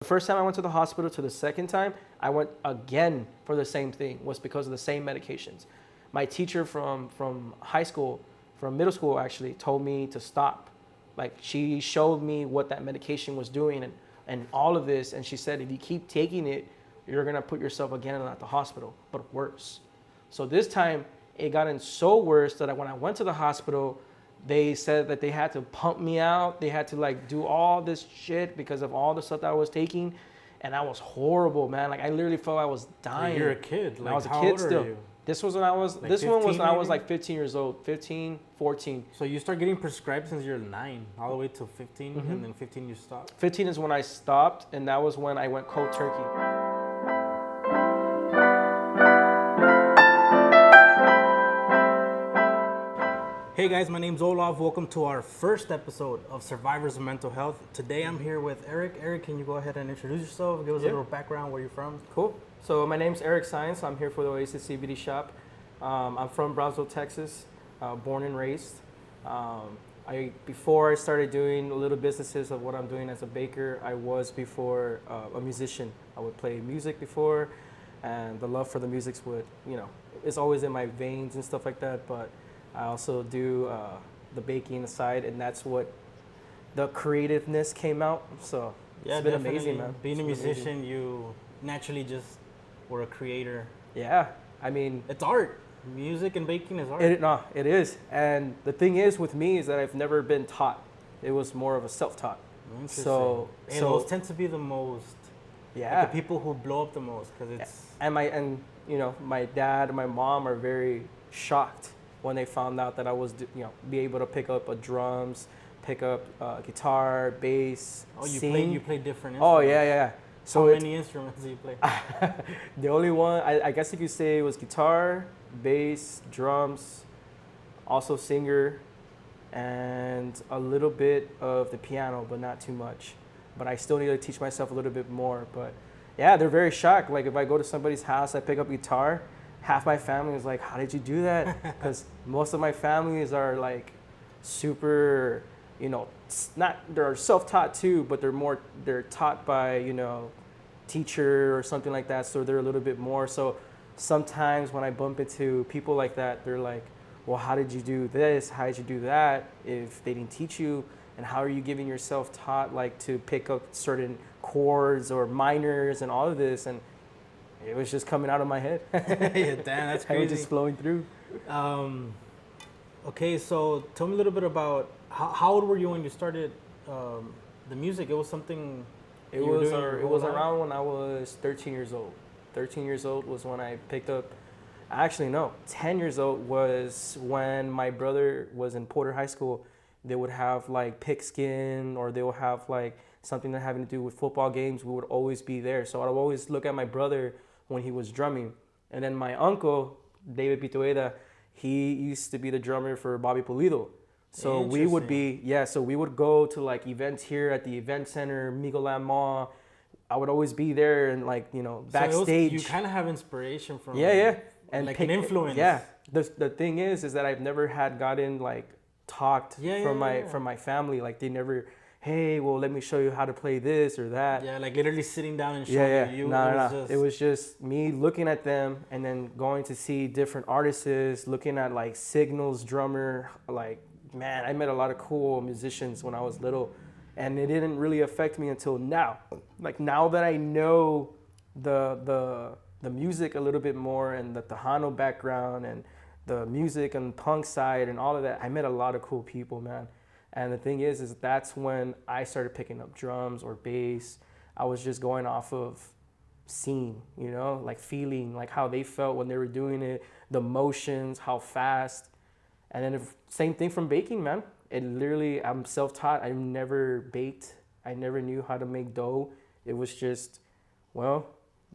first time I went to the hospital to the second time, I went again for the same thing, was because of the same medications. My teacher from high school, from middle school actually, told me to stop. Like she showed me what that medication was doing and all of this. And she said, if you keep taking it, you're gonna put yourself again at the hospital, but worse. So this time it gotten so worse that when I went to the hospital, they said that they had to pump me out. They had to like do all this shit because of all the stuff that I was taking. And I was horrible, man. Like I literally felt I was dying. You're a kid. Like, I was a how kid old still. are you? This was when I was, Like this one was 15 when I was maybe? like 15 years old, 15, 14. So you start getting prescribed since you're 9, all the way to 15, and then 15 you stop? 15 is when I stopped, and that was when I went cold turkey. Hey guys, my name's Olaf. Welcome to our first episode of Survivors of Mental Health. Today I'm here with Eric. Eric, can you go ahead and introduce yourself? Give us a little background, where you're from. Cool. So my name's Eric Saenz. I'm here for the Oasis CBD shop. I'm from Brownsville, Texas, born and raised. Before I started doing little businesses of what I'm doing as a baker, I was before a musician. I would play music before, and the love for the music's would, it's always in my veins and stuff like that. But I also do the baking aside, and that's what the creativeness came out. So Yeah, it's been definitely. amazing, man. Being a It's been musician, you naturally just were a creator. Yeah, I mean, It's art. Music and baking is art. it is. And the thing is with me is that I've never been taught. It was more of a self-taught. Interesting. So those tend to be the most, yeah. like the people who blow up the most, because it's... And my dad and my mom are very shocked when they found out that I was, be able to pick up a drums, pick up guitar, bass, sing. You play different instruments. Oh yeah. So How many instruments do you play? The only one, I guess you could say, was guitar, bass, drums, also singer, and a little bit of the piano, but not too much. But I still need to teach myself a little bit more. But yeah, they're very shocked. Like if I go to somebody's house, I pick up guitar, half my family is like, how did you do that? Because most of my families are like super, they're self-taught too, but they're taught by, teacher or something like that. So they're a little bit more. So sometimes when I bump into people like that, they're like, well, how did you do this? How did you do that? If they didn't teach you, and how are you giving yourself taught like to pick up certain chords or minors and all of this? And it was just coming out of my head. Yeah, damn, that's crazy. It was just flowing through. Okay, so tell me a little bit about how old were you when you started the music? It was something. It was around when I was 13 years old. 13 years old was when I picked up. Actually, no, 10 years old was when my brother was in Porter High School. They would have like pigskin, or they would have like something that having to do with football games. We would always be there. So I'd always look at my brother when he was drumming. And then my uncle, David Pitueda, he used to be the drummer for Bobby Pulido. So we would go to like events here at the event center, Migoland Mall. I would always be there and backstage. So you kind of have inspiration from and like an influence. Yeah. The thing is that I've never had gotten like talked from my family. Like they never, hey, well, let me show you how to play this or that. Yeah, like literally sitting down and showing you. No. It was just me looking at them and then going to see different artists, looking at like Signal's drummer. Like, man, I met a lot of cool musicians when I was little, and it didn't really affect me until now. Like now that I know the music a little bit more, and the Tejano background and the music and punk side and all of that, I met a lot of cool people, man. And the thing is that's when I started picking up drums or bass. I was just going off of seeing, like feeling like how they felt when they were doing it, the motions, how fast. And then same thing from baking, man. It literally, I'm self-taught. I never baked. I never knew how to make dough. It was just, well,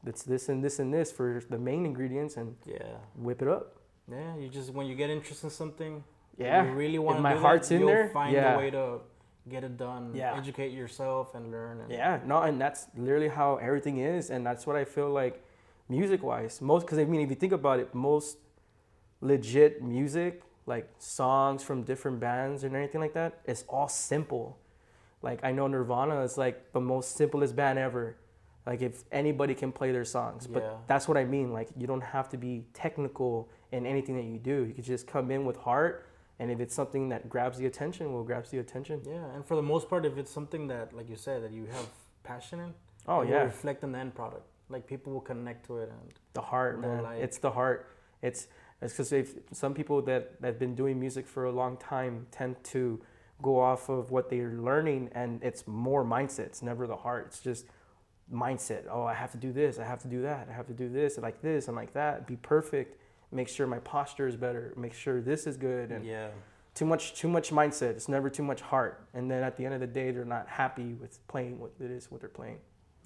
it's this and this and this for the main ingredients, and whip it up. Yeah, you just, when you get interested in something, you really want to my do heart's that, in you'll there. find a way to get it done, educate yourself and learn. And that's literally how everything is, and that's what I feel like music-wise. Because if you think about it, most legit music, like songs from different bands and anything like that, it's all simple. Like I know Nirvana is like the most simplest band ever. Like if anybody can play their songs, but Yeah. that's what I mean. Like you don't have to be technical in anything that you do. You could just come in with heart, and if it's something that grabs the attention, well, grabs the attention. Yeah, and for the most part, if it's something that, like you said, that you have passion in, Oh it yeah, will reflect in the end product. Like people will connect to it, and the heart, they're man. like- It's the heart. It's because if some people that have been doing music for a long time tend to go off of what they're learning, and it's more mindset. It's never the heart. It's just mindset. Oh, I have to do this. I have to do that. I have to do this and like that. Be perfect. Make sure my posture is better. Make sure this is good. And yeah, too much mindset. It's never too much heart. And then at the end of the day, they're not happy with playing what they're playing.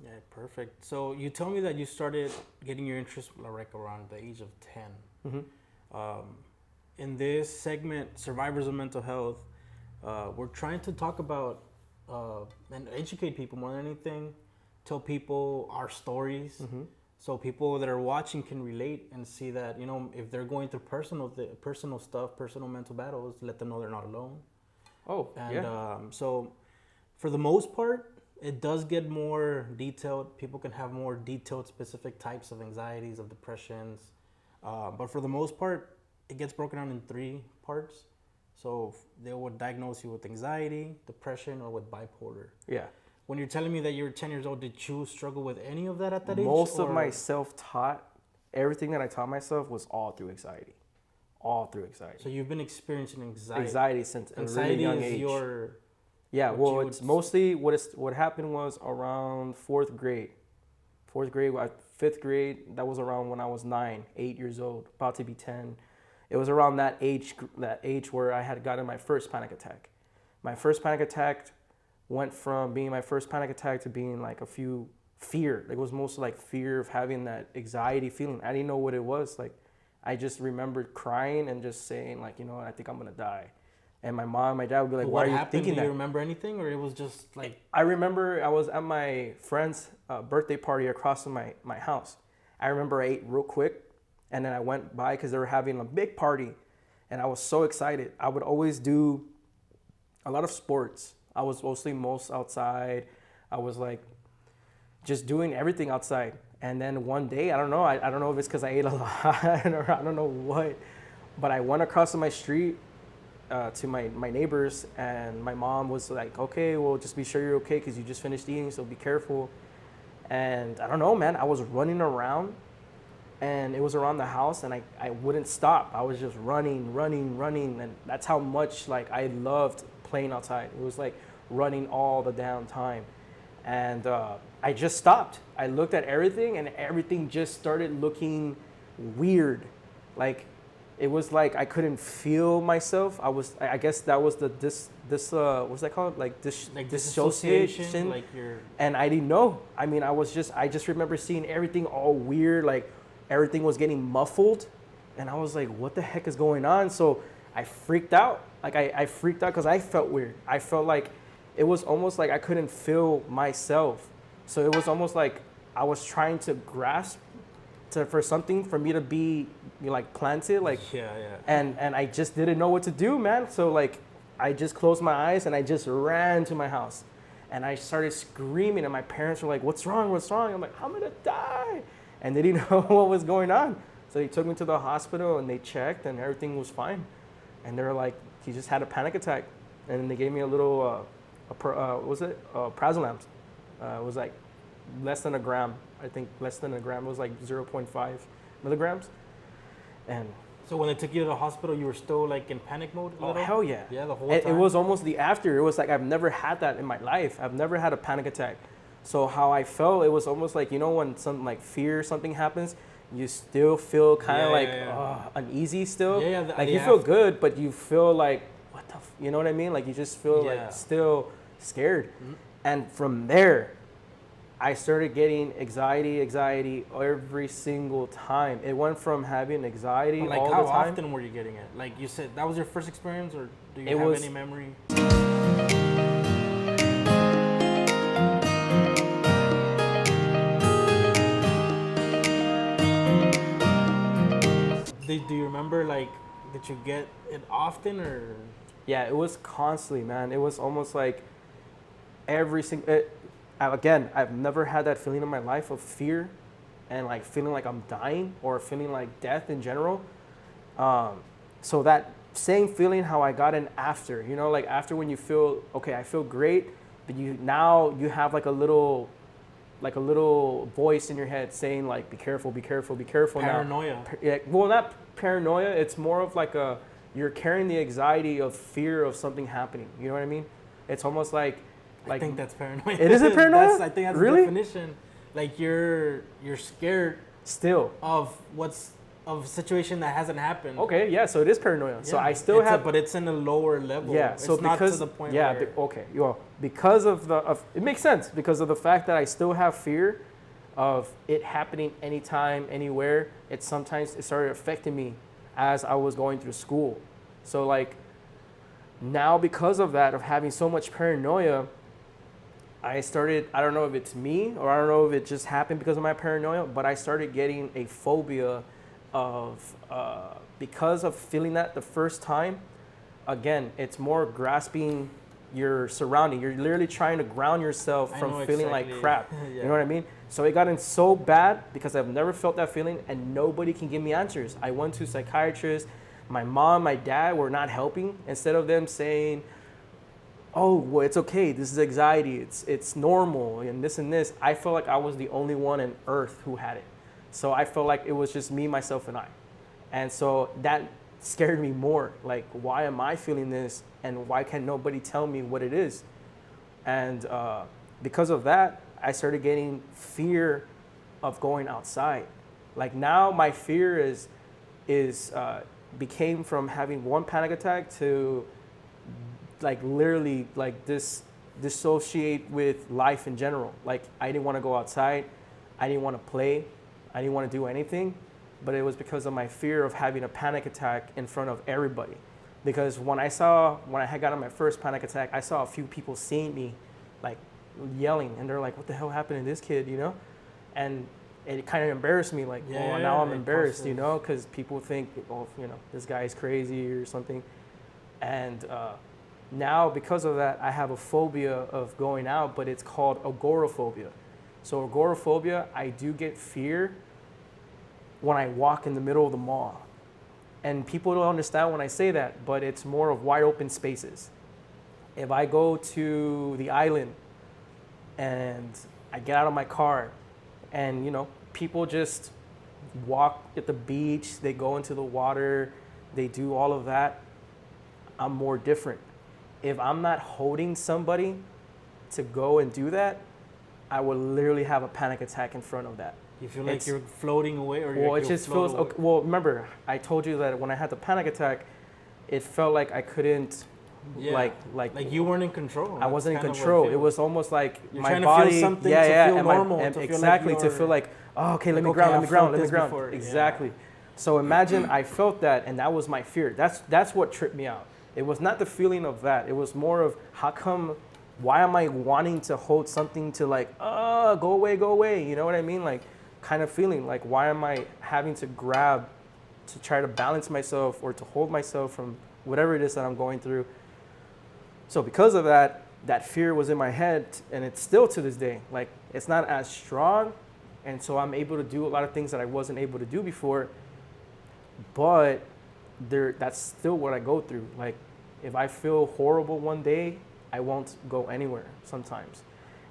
yeah, perfect. So you tell me that you started getting your interest like around the age of 10. In this segment, Survivors of Mental Health, we're trying to talk about and educate people more than anything. Tell people our stories, so people that are watching can relate and see that, you know, if they're going through personal stuff, personal mental battles, let them know they're not alone. Oh, And yeah. so, for the most part, it does get more detailed. People can have more detailed, specific types of anxieties, of depressions. But for the most part, it gets broken down in 3 parts. So they would diagnose you with anxiety, depression, or with bipolar. Yeah. When you're telling me that you're 10 years old, did you struggle with any of that at that age? Most of or- my self-taught, everything that I taught myself was all through anxiety. All through anxiety. So you've been experiencing anxiety. Anxiety since a Anxiety really young is age. your... Yeah, what well, you it's would- mostly what happened was around 4th grade. 4th grade, 5th grade, that was around when I was 9, 8 years old, about to be 10. It was around that age where I had gotten my first panic attack. My first panic attack went from being my first panic attack to being like a few fear. Like, it was mostly like fear of having that anxiety feeling. I didn't know what it was. Like, I just remembered crying and just saying like, you know, I think I'm gonna die. And my mom, my dad would be like, What why are you happened? thinking Do that? you remember anything, or it was just like... I remember I was at my friend's birthday party across from my house. I remember I ate real quick, and then I went by because they were having a big party, and I was so excited. I would always do a lot of sports. I was mostly outside. I was like just doing everything outside. And then one day, I don't know if it's because I ate a lot or I don't know what, but I went across to my street to my neighbors, and my mom was like, okay, well, just be sure you're okay because you just finished eating, so be careful. And I don't know, man, I was running around, and it was around the house, and I wouldn't stop. I was just running, and that's how much like I loved playing outside. It was like running all the damn time. And I just stopped. I looked at everything, and everything just started looking weird. Like, it was like I couldn't feel myself. I guess that was the what's that called? Like disassociation, like you're... And I didn't know. I mean, I just remember seeing everything all weird, like everything was getting muffled, and I was like, what the heck is going on? So I freaked out. Like I freaked out because I felt weird. I felt like it was almost like I couldn't feel myself. So it was almost like I was trying to grasp for something for me to be, you know, like planted, like Yeah. and I just didn't know what to do, man. So like I just closed my eyes and I just ran to my house, and I started screaming, and my parents were like, what's wrong? I'm like, I'm gonna die. And they didn't know what was going on. So they took me to the hospital, and they checked, and everything was fine. And they were like, he just had a panic attack. And then they gave me a little what was it? Prazolam. It was like less than a gram. I think less than a gram. It was like 0.5 milligrams. And So when they took you to the hospital, you were still like in panic mode? oh, hell yeah. Yeah, the whole It time? was almost the after. It was like I've never had that in my life. I've never had a panic attack. So how I felt, it was almost like, you know, when some like fear, something happens, you still feel kind of like uneasy still. Yeah, like you feel good, but you feel like, what the, you know what I mean? Like you just feel Yeah. like still scared. And from there, I started getting anxiety every single time. It went from having anxiety But like all how the time. often were you getting it? Like you said, that was your first experience, or do you It have was- any memory? Do you remember, like, did you get it often, or? Yeah, it was constantly, man. It was almost like every single. again, I've never had that feeling in my life of fear and like feeling like I'm dying or feeling like death in general. So that same feeling how I got in after, you know, like after when you feel, okay, I feel great, but you have like a little voice in your head saying like, be careful, be careful, be careful. Paranoia. Yeah, well, not paranoia. It's more of like you're carrying the anxiety of fear of something happening. You know what I mean? It's almost like I think that's paranoia. It isn't paranoia? I think that's really? the definition. Like you're scared still of a situation that hasn't happened. Okay, yeah, so it is paranoia. Yeah. So I still have, but it's in a lower level. Yeah, it's so not because to the point yeah, where okay, well, because of it makes sense because of the fact that I still have fear of it happening anytime, anywhere. It started affecting me as I was going through school. So like now because of that, of having so much paranoia, I don't know if it's me or I don't know if it just happened because of my paranoia, but I started getting a phobia of, because of feeling that the first time, again, it's more grasping your surrounding. You're literally trying to ground yourself from feeling like crap. Yeah. You know what I mean? So it got in so bad because I've never felt that feeling and nobody can give me answers. I went to psychiatrists. My mom, my dad were not helping. Instead of them saying, oh, well, it's okay, this is anxiety, it's normal, and this, I felt like I was the only one on earth who had it. So I felt like it was just me, myself, and I. And so that scared me more. Like, why am I feeling this, and why can nobody tell me what it is? And because of that, I started getting fear of going outside. Like now my fear became from having one panic attack to like literally like dissociate with life in general. Like I didn't want to go outside, I didn't want to play, I didn't want to do anything, but it was because of my fear of having a panic attack in front of everybody. Because when I had gotten my first panic attack, I saw a few people seeing me like yelling and they're like, what the hell happened to this kid, you know? And it kind of embarrassed me, like, now I'm embarrassed, you know, because people think, oh, you know, this guy's crazy or something. And now, because of that, I have a phobia of going out, but it's called agoraphobia. So agoraphobia, I do get fear when I walk in the middle of the mall. And people don't understand when I say that, but it's more of wide open spaces. If I go to the island and I get out of my car and, you know, people just walk at the beach, they go into the water, they do all of that, I'm more different. If I'm not holding somebody to go and do that, I would literally have a panic attack in front of that. You feel like you're floating away, or well, it just feels. Okay, well, remember, I told you that when I had the panic attack, it felt like I couldn't, like you weren't in control. I wasn't in control. It was almost like you're my trying body, to feel something to feel normal, to feel like, oh, okay, let me ground. Before. Exactly. Yeah. So imagine I felt that, and that was my fear. That's what tripped me out. It was not the feeling of that. It was more of why am I wanting to hold something to like, go away. You know what I mean? Like kind of feeling like, why am I having to grab to try to balance myself or to hold myself from whatever it is that I'm going through. So because of that, that fear was in my head, and it's still to this day. Like it's not as strong, and so I'm able to do a lot of things that I wasn't able to do before, but that's still what I go through. Like if I feel horrible one day, I won't go anywhere sometimes.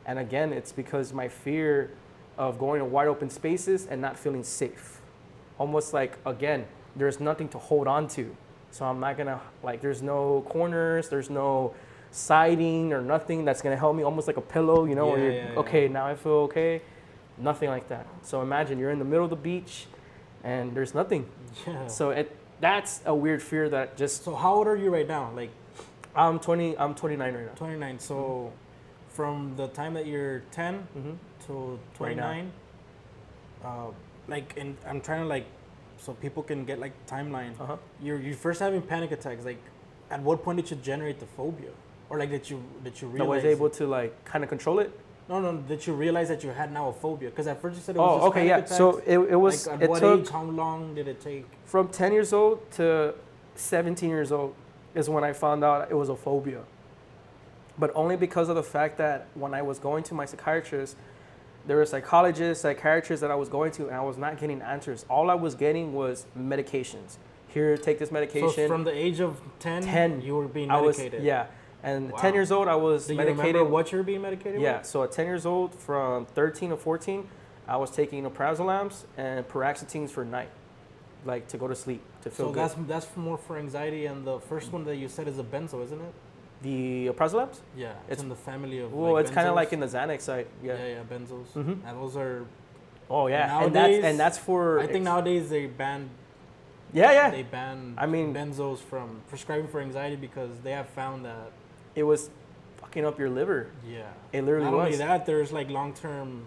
And again, it's because my fear of going to wide open spaces and not feeling safe. Almost like, again, there's nothing to hold on to. So I'm not gonna, like, there's no corners, there's no siding or nothing that's gonna help me, almost like a pillow, you know, okay, now I feel okay. Nothing like that. So imagine you're in the middle of the beach and there's nothing. Yeah. So that's a weird fear that just. So how old are you right now? Like, I'm 29 right now. 29. So from the time that you're 10 to 29, like, and I'm trying to like, so people can get like timeline. You're first having panic attacks. Like, at what point did you generate the phobia, or like that you realize? I was able to like kind of control it. No, that you realize that you had now a phobia? Because at first you said it was just panic attacks. So it was. Like, at what age? How long did it take? From 10 years old to 17 years old is when I found out it was a phobia. but only because of the fact that when I was going to my psychiatrist, there were psychologists, psychiatrists that I was going to, and I was not getting answers. All I was getting was medications. Here, take this medication. So from the age of 10, 10, you were being I was, medicated. yeah. And Wow. 10 years old, I was Do you medicated. remember what you were being medicated Yeah, with? so at 10 years old, from 13 to 14, I was taking alprazolam and paroxetines for night, like to go to sleep, to feel So good. that's more for anxiety, and the first one that you said is a benzo, isn't it? The alprazolam? Yeah, It's- it's in the family of. Well, like it's kind of benzos. like in the Xanax side. Yeah. Yeah, benzos. Mhm. And those are. Oh yeah, Nowadays, and that's for. I think nowadays they ban. Yeah. They ban. I mean- benzos from prescribing for anxiety because they have found that. It was fucking up your liver. Yeah. It literally Not was. only that, there's like long term,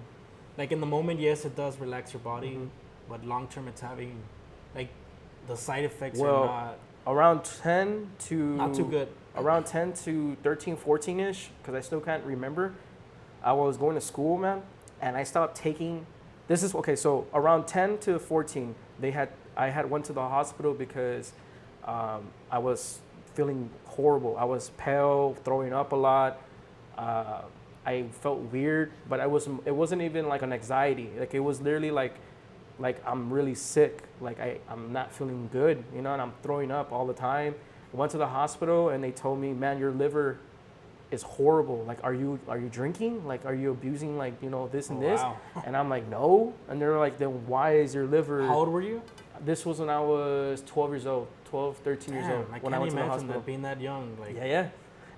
like in the moment, yes, it does relax your body, Mhm. but long term, it's having, like, the side effects Well, are Around 10 to. not too good. Around 10 to 13, 14-ish, because I still can't remember. I was going to school, man, and I stopped taking. This is okay. So around 10 to 14, I had went to the hospital because I was feeling horrible. I was pale, throwing up a lot. I felt weird, but it wasn't even like an anxiety. Like it was literally like I'm really sick. Like I'm not feeling good, and I'm throwing up all the time. I went to the hospital and they told me, man, your liver is horrible. Like, are you drinking? Like, are you abusing this and this? Wow. And I'm like, no. And they're like, then why is your liver? How old were you? This was when I was 12 years old, 12, 13 years old. I when I can't went to the imagine hospital. that being that young. Like, Yeah.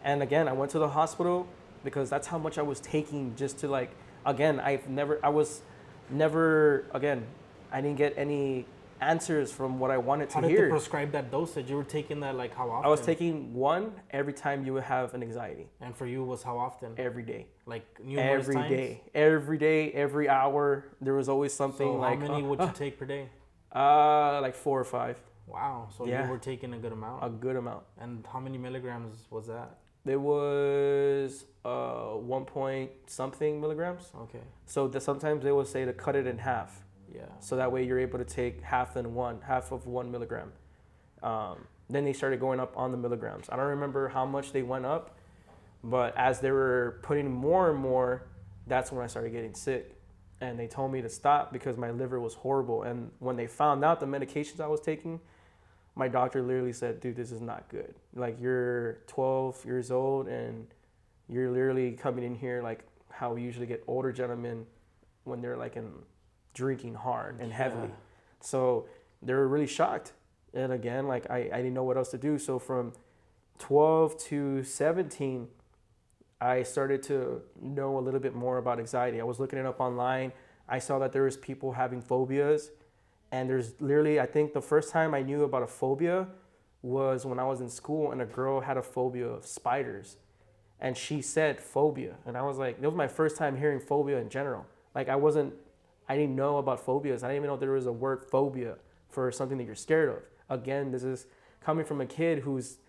And again, I went to the hospital because that's how much I was taking just to again, I didn't get any answers from what I wanted to how did hear. they prescribe that dosage? You were taking that like how often? I was taking one every time you would have an anxiety. And for you was how often? Every day. Like numerous Every times? day, every hour. There was always something So like how many would you take per day? like 4 or 5, Wow. So Yeah. you were taking a good amount. a good amount. And how many milligrams was that? There was 1 point something milligrams. Okay. So sometimes they will say to cut it in half. Yeah. So that way you're able to take half of 1 milligram. Then they started going up on the milligrams. I don't remember how much they went up, but as they were putting more and more, that's when I started getting sick. And they told me to stop because my liver was horrible. And when they found out the medications I was taking, my doctor literally said, dude, this is not good. Like, you're 12 years old and you're literally coming in here like how we usually get older gentlemen when they're like in drinking hard and heavily. Yeah. So they were really shocked. And again, like I didn't know what else to do. So from 12 to 17, I started to know a little bit more about anxiety. I was looking it up online. I saw that there was people having phobias. And there's literally, I think the first time I knew about a phobia was when I was in school and a girl had a phobia of spiders. And she said phobia. And I was like, it was my first time hearing phobia in general. Like I didn't know about phobias. I didn't even know there was a word phobia for something that you're scared of. Again, this is coming from a kid who's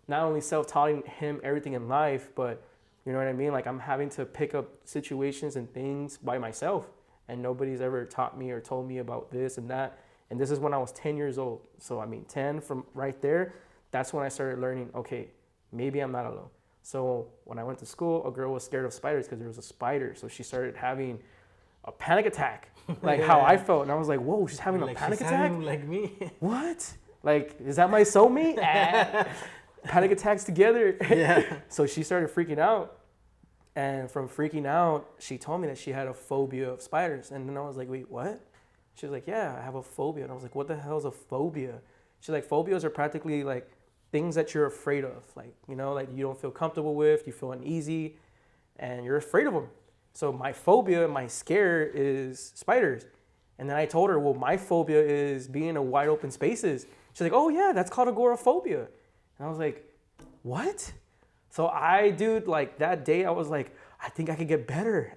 not only self-taught him everything in life, but you know what I mean? Like I'm having to pick up situations and things by myself. And nobody's ever taught me or told me about this and that. And this is when I was 10 years old. So, 10 from right there, that's when I started learning, okay, maybe I'm not alone. So when I went to school, a girl was scared of spiders because there was a spider. So she started having a panic attack, like how I felt. And I was like, whoa, she's having a panic she's attack? having like me. What? Like, is that my soulmate? Panic attacks together. Yeah. So she started freaking out. And from freaking out, she told me that she had a phobia of spiders. And then I was like, wait, what? She was like, yeah, I have a phobia. And I was like, what the hell is a phobia? She's like, phobias are practically like things that you're afraid of. Like, like you don't feel comfortable with, you feel uneasy, and you're afraid of them. So my phobia, my scare is spiders. And then I told her, well, my phobia is being in wide open spaces. She's like, oh yeah, that's called agoraphobia. And I was like, what? So like that day I was like, I think I could get better.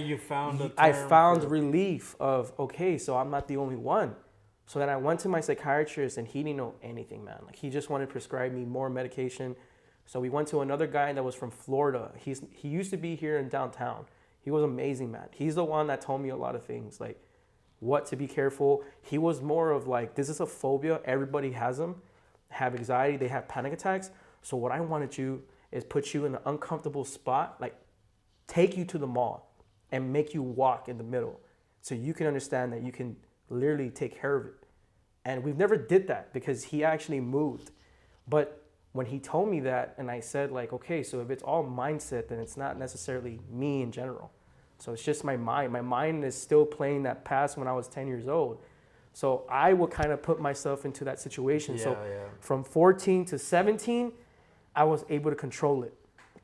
You found a term I found relief of, okay, so I'm not the only one. So then I went to my psychiatrist and he didn't know anything, man. Like he just wanted to prescribe me more medication. So we went to another guy that was from Florida. He used to be here in downtown. He was amazing, man. He's the one that told me a lot of things, like what to be careful. He was more of like, this is a phobia. Everybody has them, have anxiety, they have panic attacks. So what I wanted you is put you in an uncomfortable spot, like take you to the mall and make you walk in the middle so you can understand that you can literally take care of it. And we've never did that because he actually moved. But when he told me that, and I said like, okay, so if it's all mindset, then it's not necessarily me in general. So it's just my mind. My mind is still playing that past when I was 10 years old. So I would kind of put myself into that situation. From 14 to 17, I was able to control it.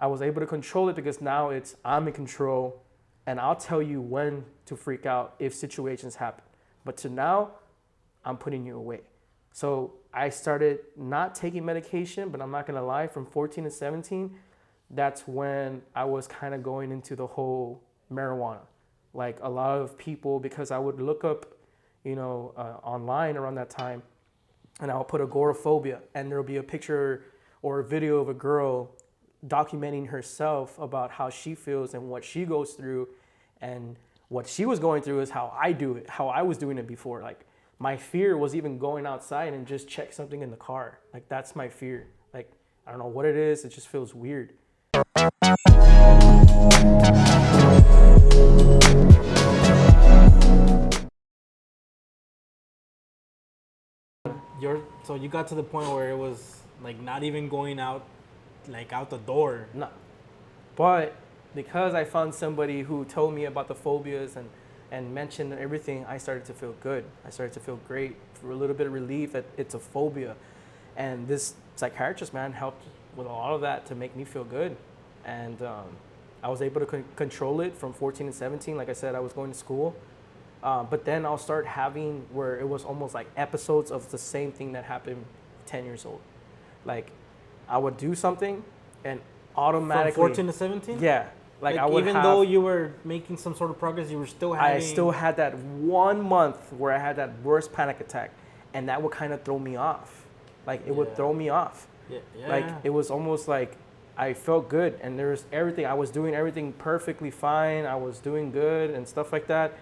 I was able to control it because now I'm in control, and I'll tell you when to freak out if situations happen. But to now, I'm putting you away. So I started not taking medication, but I'm not gonna lie, from 14 to 17, that's when I was kind of going into the whole marijuana. Like a lot of people, because I would look up, online around that time, and I'll put agoraphobia, and there'll be a picture or a video of a girl documenting herself about how she feels and what she goes through, and what she was going through is how I do it, how I was doing it before. Like my fear was even going outside and just check something in the car. Like that's my fear. Like I don't know what it is, it just feels weird. So you got to the point where it was like not even going out, like out the door. No. But because I found somebody who told me about the phobias and mentioned everything, I started to feel good. I started to feel great, for a little bit of relief that it's a phobia. And this psychiatrist, man, helped with all of that to make me feel good. And I was able to control it from 14 to 17. Like I said, I was going to school. But then I'll start having where it was almost like episodes of the same thing that happened 10 years old. Like I would do something and automatically. From 14 to 17? Yeah. Like I would even though you were making some sort of progress, you were still having. I still had that 1 month where I had that worst panic attack, and that would kind of throw me off. Like it would throw me off. Yeah. Like it was almost like I felt good, and there was everything. I was doing everything perfectly fine. I was doing good and stuff like that.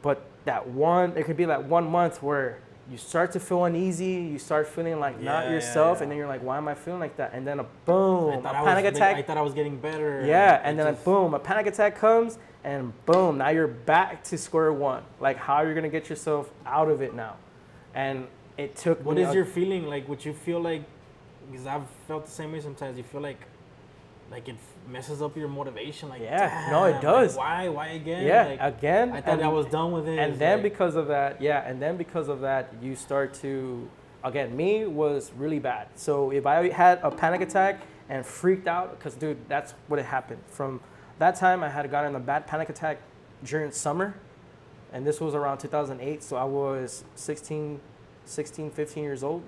But it could be that 1 month where you start to feel uneasy, you start feeling like not yourself, and then you're like, why am I feeling like that? And then a panic attack. I thought I was getting better. Yeah, and then a panic attack comes, and boom, now you're back to square one. Like how you're gonna get yourself out of it now. And it took What is your feeling like? Would you feel like, because I've felt the same way sometimes, you feel like it messes up your motivation. Like, no, it does. Like, why again? Yeah, again. I thought I was done with it. And then because of that, you start to, again, me was really bad. So if I had a panic attack and freaked out, because dude, that's what happened. From that time, I had gotten a bad panic attack during summer, and this was around 2008. So I was 16, 15 years old.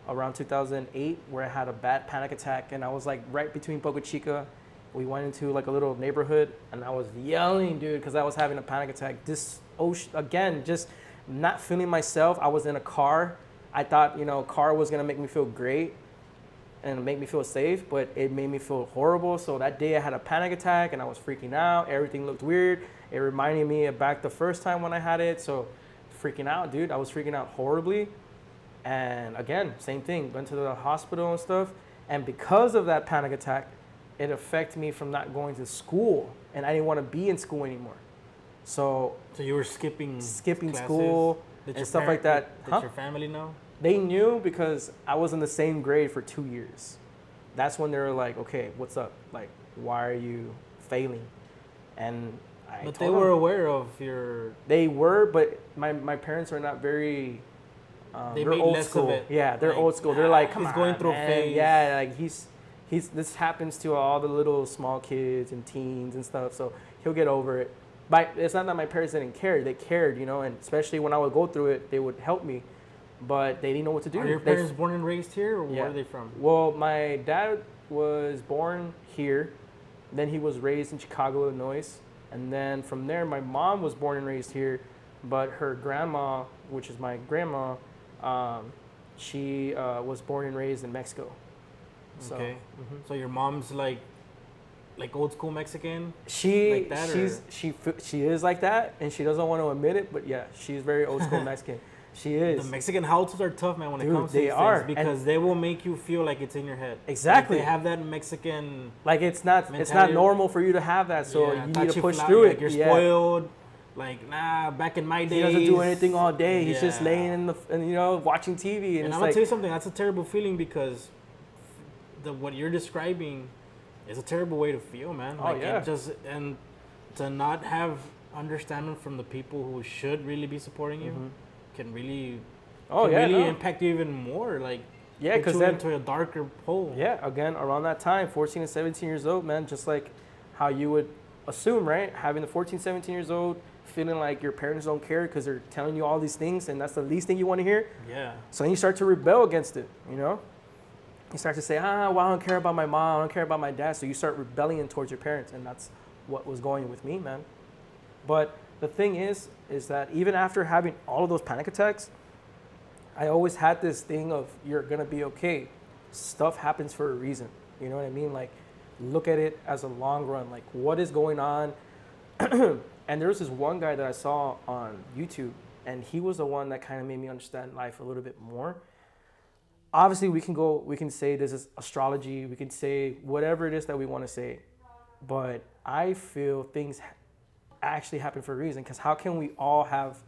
Around 2008, where I had a bad panic attack, and I was like right between Boca Chica. We went into like a little neighborhood, and I was yelling, dude, because I was having a panic attack. Again, just not feeling myself. I was in a car. I thought, car was gonna make me feel great and make me feel safe, but it made me feel horrible. So that day I had a panic attack, and I was freaking out. Everything looked weird. It reminded me of back the first time when I had it. So freaking out, dude. I was freaking out horribly. And again, same thing, went to the hospital and stuff. And because of that panic attack, it affected me from not going to school. And I didn't want to be in school anymore. So you were skipping classes? School and stuff like that. Did your family know? They knew because I was in the same grade for 2 years. That's when they were like, okay, what's up? Like, why are you failing? And But they were aware of your... They were, but my parents are not very... they they're made old less school. of it. Yeah, they're old school. They're like, come on, he's going through man. a phase. Yeah, like he's this happens to all the little small kids and teens and stuff. So he'll get over it. But it's not that my parents didn't care. They cared, and especially when I would go through it, they would help me. But they didn't know what to do. Are your parents born and raised here, or where are they from? Well, my dad was born here. Then he was raised in Chicago, Illinois. And then from there, my mom was born and raised here. But her grandma, which is my grandma, she was born and raised in Mexico. So, okay. So your mom's like old school Mexican? She like that, she is like that, and she doesn't want to admit it. But yeah, she's very old school Mexican. She The is. Mexican households are tough, man, when it Dude, comes to they these are. things because they will make you feel like it's in your head. Exactly. Like they have that Mexican Like it's not mentality. normal for you to have that, so yeah, you need to push touchy-feely, through like it. you're Yeah. spoiled. Like, nah, back in my days. He doesn't do anything all day. He's just Yeah. laying in the, and, you know, watching TV. And And it's I'm gonna like, tell you something. That's a terrible feeling because what you're describing is a terrible way to feel, man. Oh, Like, yeah. it just and to not have understanding from the people who should really be supporting you can really, really impact you even more. Like, Yeah, put because you then, into a darker hole. yeah, again, around that time, 14 and 17 years old, man, just like how you would assume, right? Having the 14, 17 years old, feeling like your parents don't care because they're telling you all these things and that's the least thing you want to hear. Yeah. So then you start to rebel against it, you know? You start to say, well, I don't care about my mom, I don't care about my dad. So you start rebelling towards your parents, and that's what was going with me, man. But the thing is that even after having all of those panic attacks, I always had this thing of you're gonna be okay. Stuff happens for a reason. You know what I mean? Like, look at it as a long run. Like, what is going on? And there was this one guy that I saw on YouTube, and he was the one that kind of made me understand life a little bit more. Obviously, we can say this is astrology, we can say whatever it is that we want to say, but I feel things actually happen for a reason, because how can we all have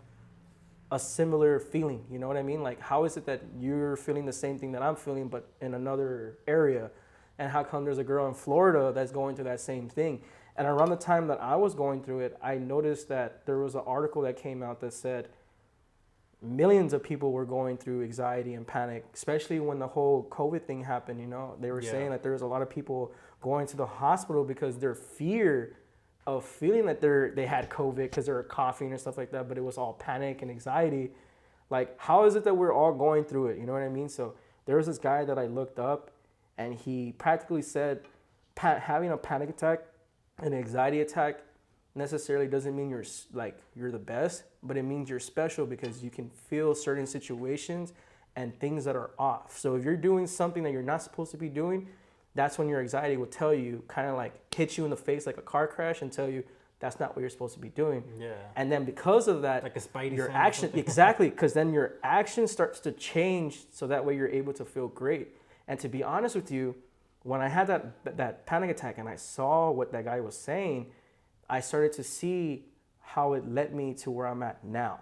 a similar feeling? You know what I mean? Like, how is it that you're feeling the same thing that I'm feeling, but in another area? And how come there's a girl in Florida that's going through that same thing? And around the time that I was going through it, I noticed that there was an article that came out that said millions of people were going through anxiety and panic, especially when the whole COVID thing happened. You know, they were saying that there was a lot of people going to the hospital because their fear of feeling that they had COVID because they were coughing and stuff like that, but it was all panic and anxiety. Like, how is it that we're all going through it? You know what I mean? So there was this guy that I looked up, and he practically said having a panic attack, an anxiety attack, necessarily doesn't mean you're the best, but it means you're special because you can feel certain situations and things that are off. So if you're doing something that you're not supposed to be doing, that's when your anxiety will tell you, kind of like hit you in the face like a car crash and tell you that's not what you're supposed to be doing. Yeah. And then because of that, Like a Spidey your sense or action, something. exactly, because then your action starts to change, so that way you're able to feel great. And to be honest with you, when I had that panic attack and I saw what that guy was saying, I started to see how it led me to where I'm at now.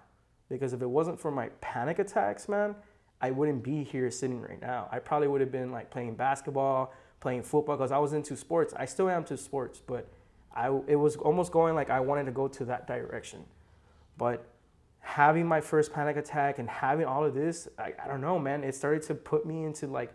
Because if it wasn't for my panic attacks, man, I wouldn't be here sitting right now. I probably would have been like playing basketball, playing football, because I was into sports. I still am to sports, but it was almost going like I wanted to go to that direction. But having my first panic attack and having all of this, I don't know, man, it started to put me into like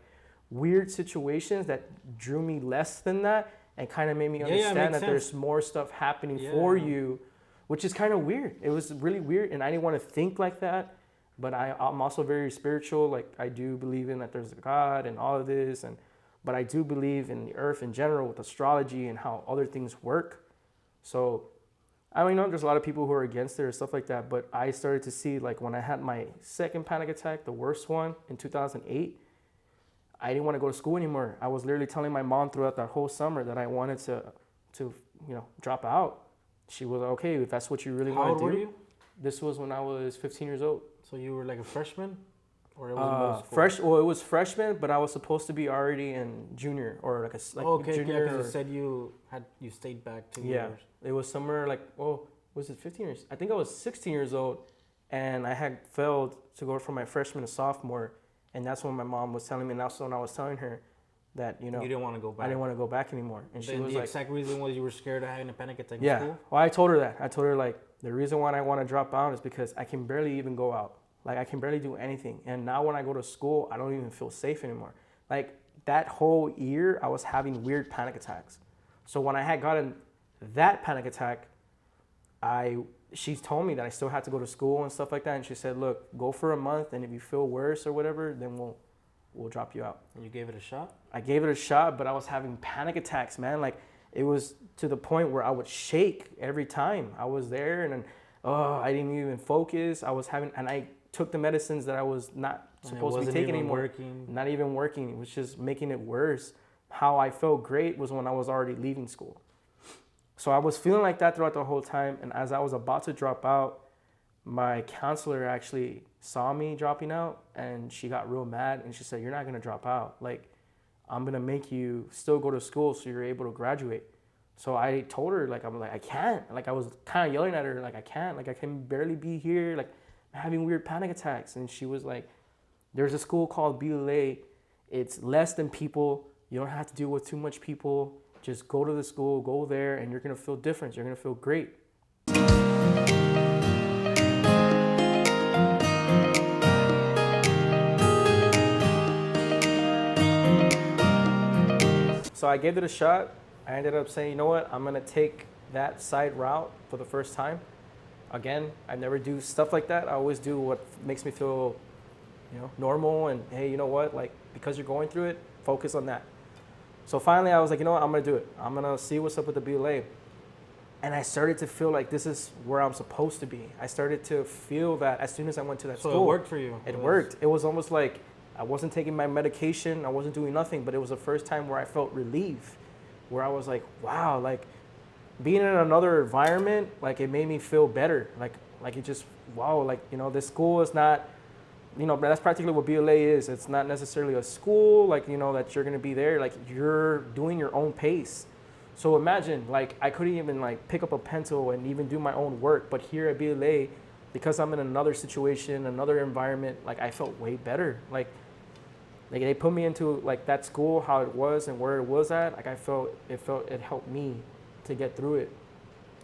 weird situations that drew me less than that, and kind of made me understand that there's more stuff happening for you, which is kind of weird. It was really weird, and I didn't want to think like that, but I'm also very spiritual. Like, I do believe in that there's a God and all of this, but I do believe in the earth in general with astrology and how other things work. So I mean, there's a lot of people who are against it or stuff like that, but I started to see, like, when I had my second panic attack, the worst one in 2008, I didn't want to go to school anymore. I was literally telling my mom throughout that whole summer that I wanted to drop out. She was okay if that's what you really want to do. How old were you? This was when I was 15 years old. So you were like a freshman, or it was middle school? Well, it was freshman, but I was supposed to be already in junior or like junior. Because You said you stayed back 2 years. It was somewhere like, was it 15 years? I think I was 16 years old, and I had failed to go from my freshman to sophomore. And that's when my mom was telling me, and that's when I was telling her that, you didn't want to go back. I didn't want to go back anymore. And she was the like, exact reason was you were scared of having a panic attack in yeah. school? Well, I told her that. I told her, like, the reason why I want to drop out is because I can barely even go out. Like, I can barely do anything. And now when I go to school, I don't even feel safe anymore. Like, that whole year, I was having weird panic attacks. So when I had gotten that panic attack, she told me that I still had to go to school and stuff like that. And she said, look, go for a month, and if you feel worse or whatever, then we'll drop you out. And you gave it a shot? I gave it a shot, but I was having panic attacks, man. Like, it was to the point where I would shake every time I was there, and then, I didn't even focus. And I took the medicines that I was not supposed to be taking anymore. Working. Not even working. It was just making it worse. How I felt great was when I was already leaving school. So I was feeling like that throughout the whole time. And as I was about to drop out, my counselor actually saw me dropping out, and she got real mad, and she said, "You're not gonna drop out. Like, I'm gonna make you still go to school so you're able to graduate." So I told her, like, I'm like, I can't. Like, I was kind of yelling at her, like, I can't. Like, I can barely be here. Like, I'm having weird panic attacks. And she was like, there's a school called BLA. It's less than people. You don't have to deal with too much people. Just go to the school, go there, and you're gonna feel different. You're gonna feel great. So I gave it a shot. I ended up saying, you know what, I'm gonna take that side route for the first time. Again, I never do stuff like that. I always do what makes me feel, normal. And hey, you know what, like, because you're going through it, focus on that. So finally I was like, you know what, I'm gonna do it. I'm gonna see what's up with the BLA. And I started to feel like this is where I'm supposed to be. I started to feel that as soon as I went to that school. So it worked for you? It worked. It was almost like I wasn't taking my medication, I wasn't doing nothing, but it was the first time where I felt relief, where I was like, wow, like being in another environment, like it made me feel better. Like it just, wow, like, this school is not, that's practically what BLA is. It's not necessarily a school, like, that you're gonna be there, like you're doing your own pace. So imagine, like, I couldn't even like pick up a pencil and even do my own work, but here at BLA, because I'm in another situation, another environment, like I felt way better. Like they put me into like that school, how it was and where it was at. Like it helped me to get through it.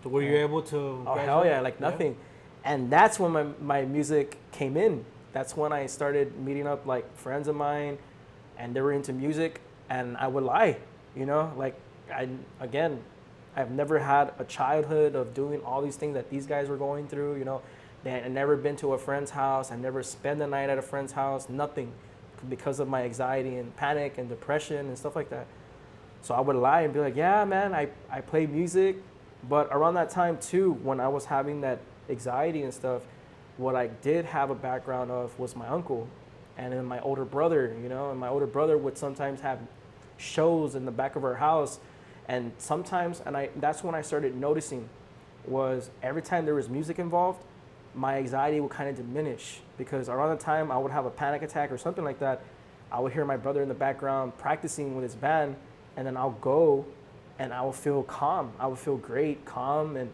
So were you able to? Oh hell yeah, like nothing. Yeah. And that's when my music came in. That's when I started meeting up like friends of mine, and they were into music, and I would lie, like I've never had a childhood of doing all these things that these guys were going through, I'd never been to a friend's house. I never spent the night at a friend's house, nothing, because of my anxiety and panic and depression and stuff like that. So I would lie and be like, yeah, man, I play music. But around that time too, when I was having that anxiety and stuff, what I did have a background of was my uncle and then my older brother, and my older brother would sometimes have shows in the back of our house. And sometimes, that's when I started noticing, was every time there was music involved, my anxiety would kind of diminish, because around the time I would have a panic attack or something like that, I would hear my brother in the background practicing with his band, and then I'll go and I will feel calm. I would feel great, calm, and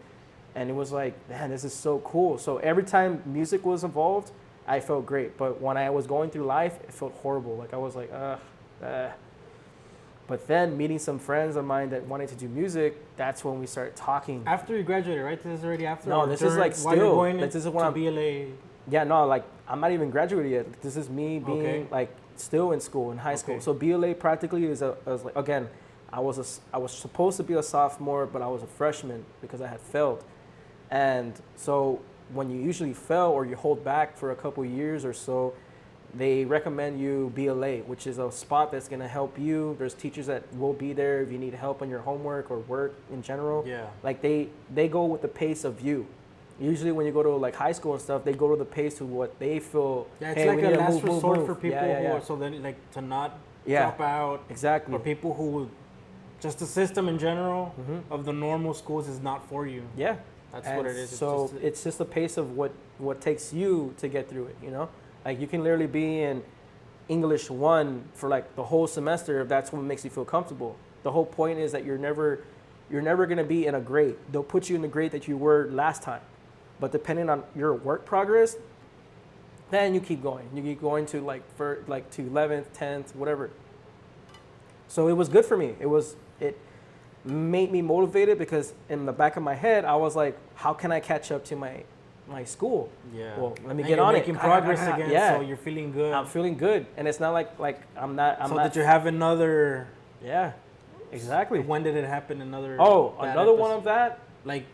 it was like, man, this is so cool. So every time music was involved, I felt great. But when I was going through life, it felt horrible. Like I was like, But then meeting some friends of mine that wanted to do music, that's when we started talking. After you graduated, right? This is already after? No, this is like still. This is when I'm BLA. Yeah, no, like I'm not even graduated yet. This is me being like still in school, in high school. So BLA practically is like, again, I was supposed to be a sophomore, but I was a freshman because I had failed. And so when you usually fail or you hold back for a couple years or so, they recommend you BLA, which is a spot that's going to help you. There's teachers that will be there if you need help on your homework or work in general. Yeah. Like they go with the pace of you. Usually when you go to like high school and stuff, they go to the pace to what they feel. Yeah, it's like a last resort for people who are, so then like to not drop out. Exactly. Or people who, just the system in general of the normal schools is not for you. Yeah. That's what it is. So it's just the pace of what takes you to get through it, Like you can literally be in English 1 for like the whole semester if that's what makes you feel comfortable. The whole point is that you're never going to be in a grade. They'll put you in the grade that you were last time. But depending on your work progress, then you keep going. You keep going to to 11th, 10th, whatever. So it was good for me. It made me motivated because in the back of my head, I was like, how can I catch up to my school? Yeah. Well, let me get on it. Making progress again. Yeah. So you're feeling good. I'm feeling good, and it's not like I'm not. That you have another. Yeah. Exactly. When did it happen? Another one of that. Like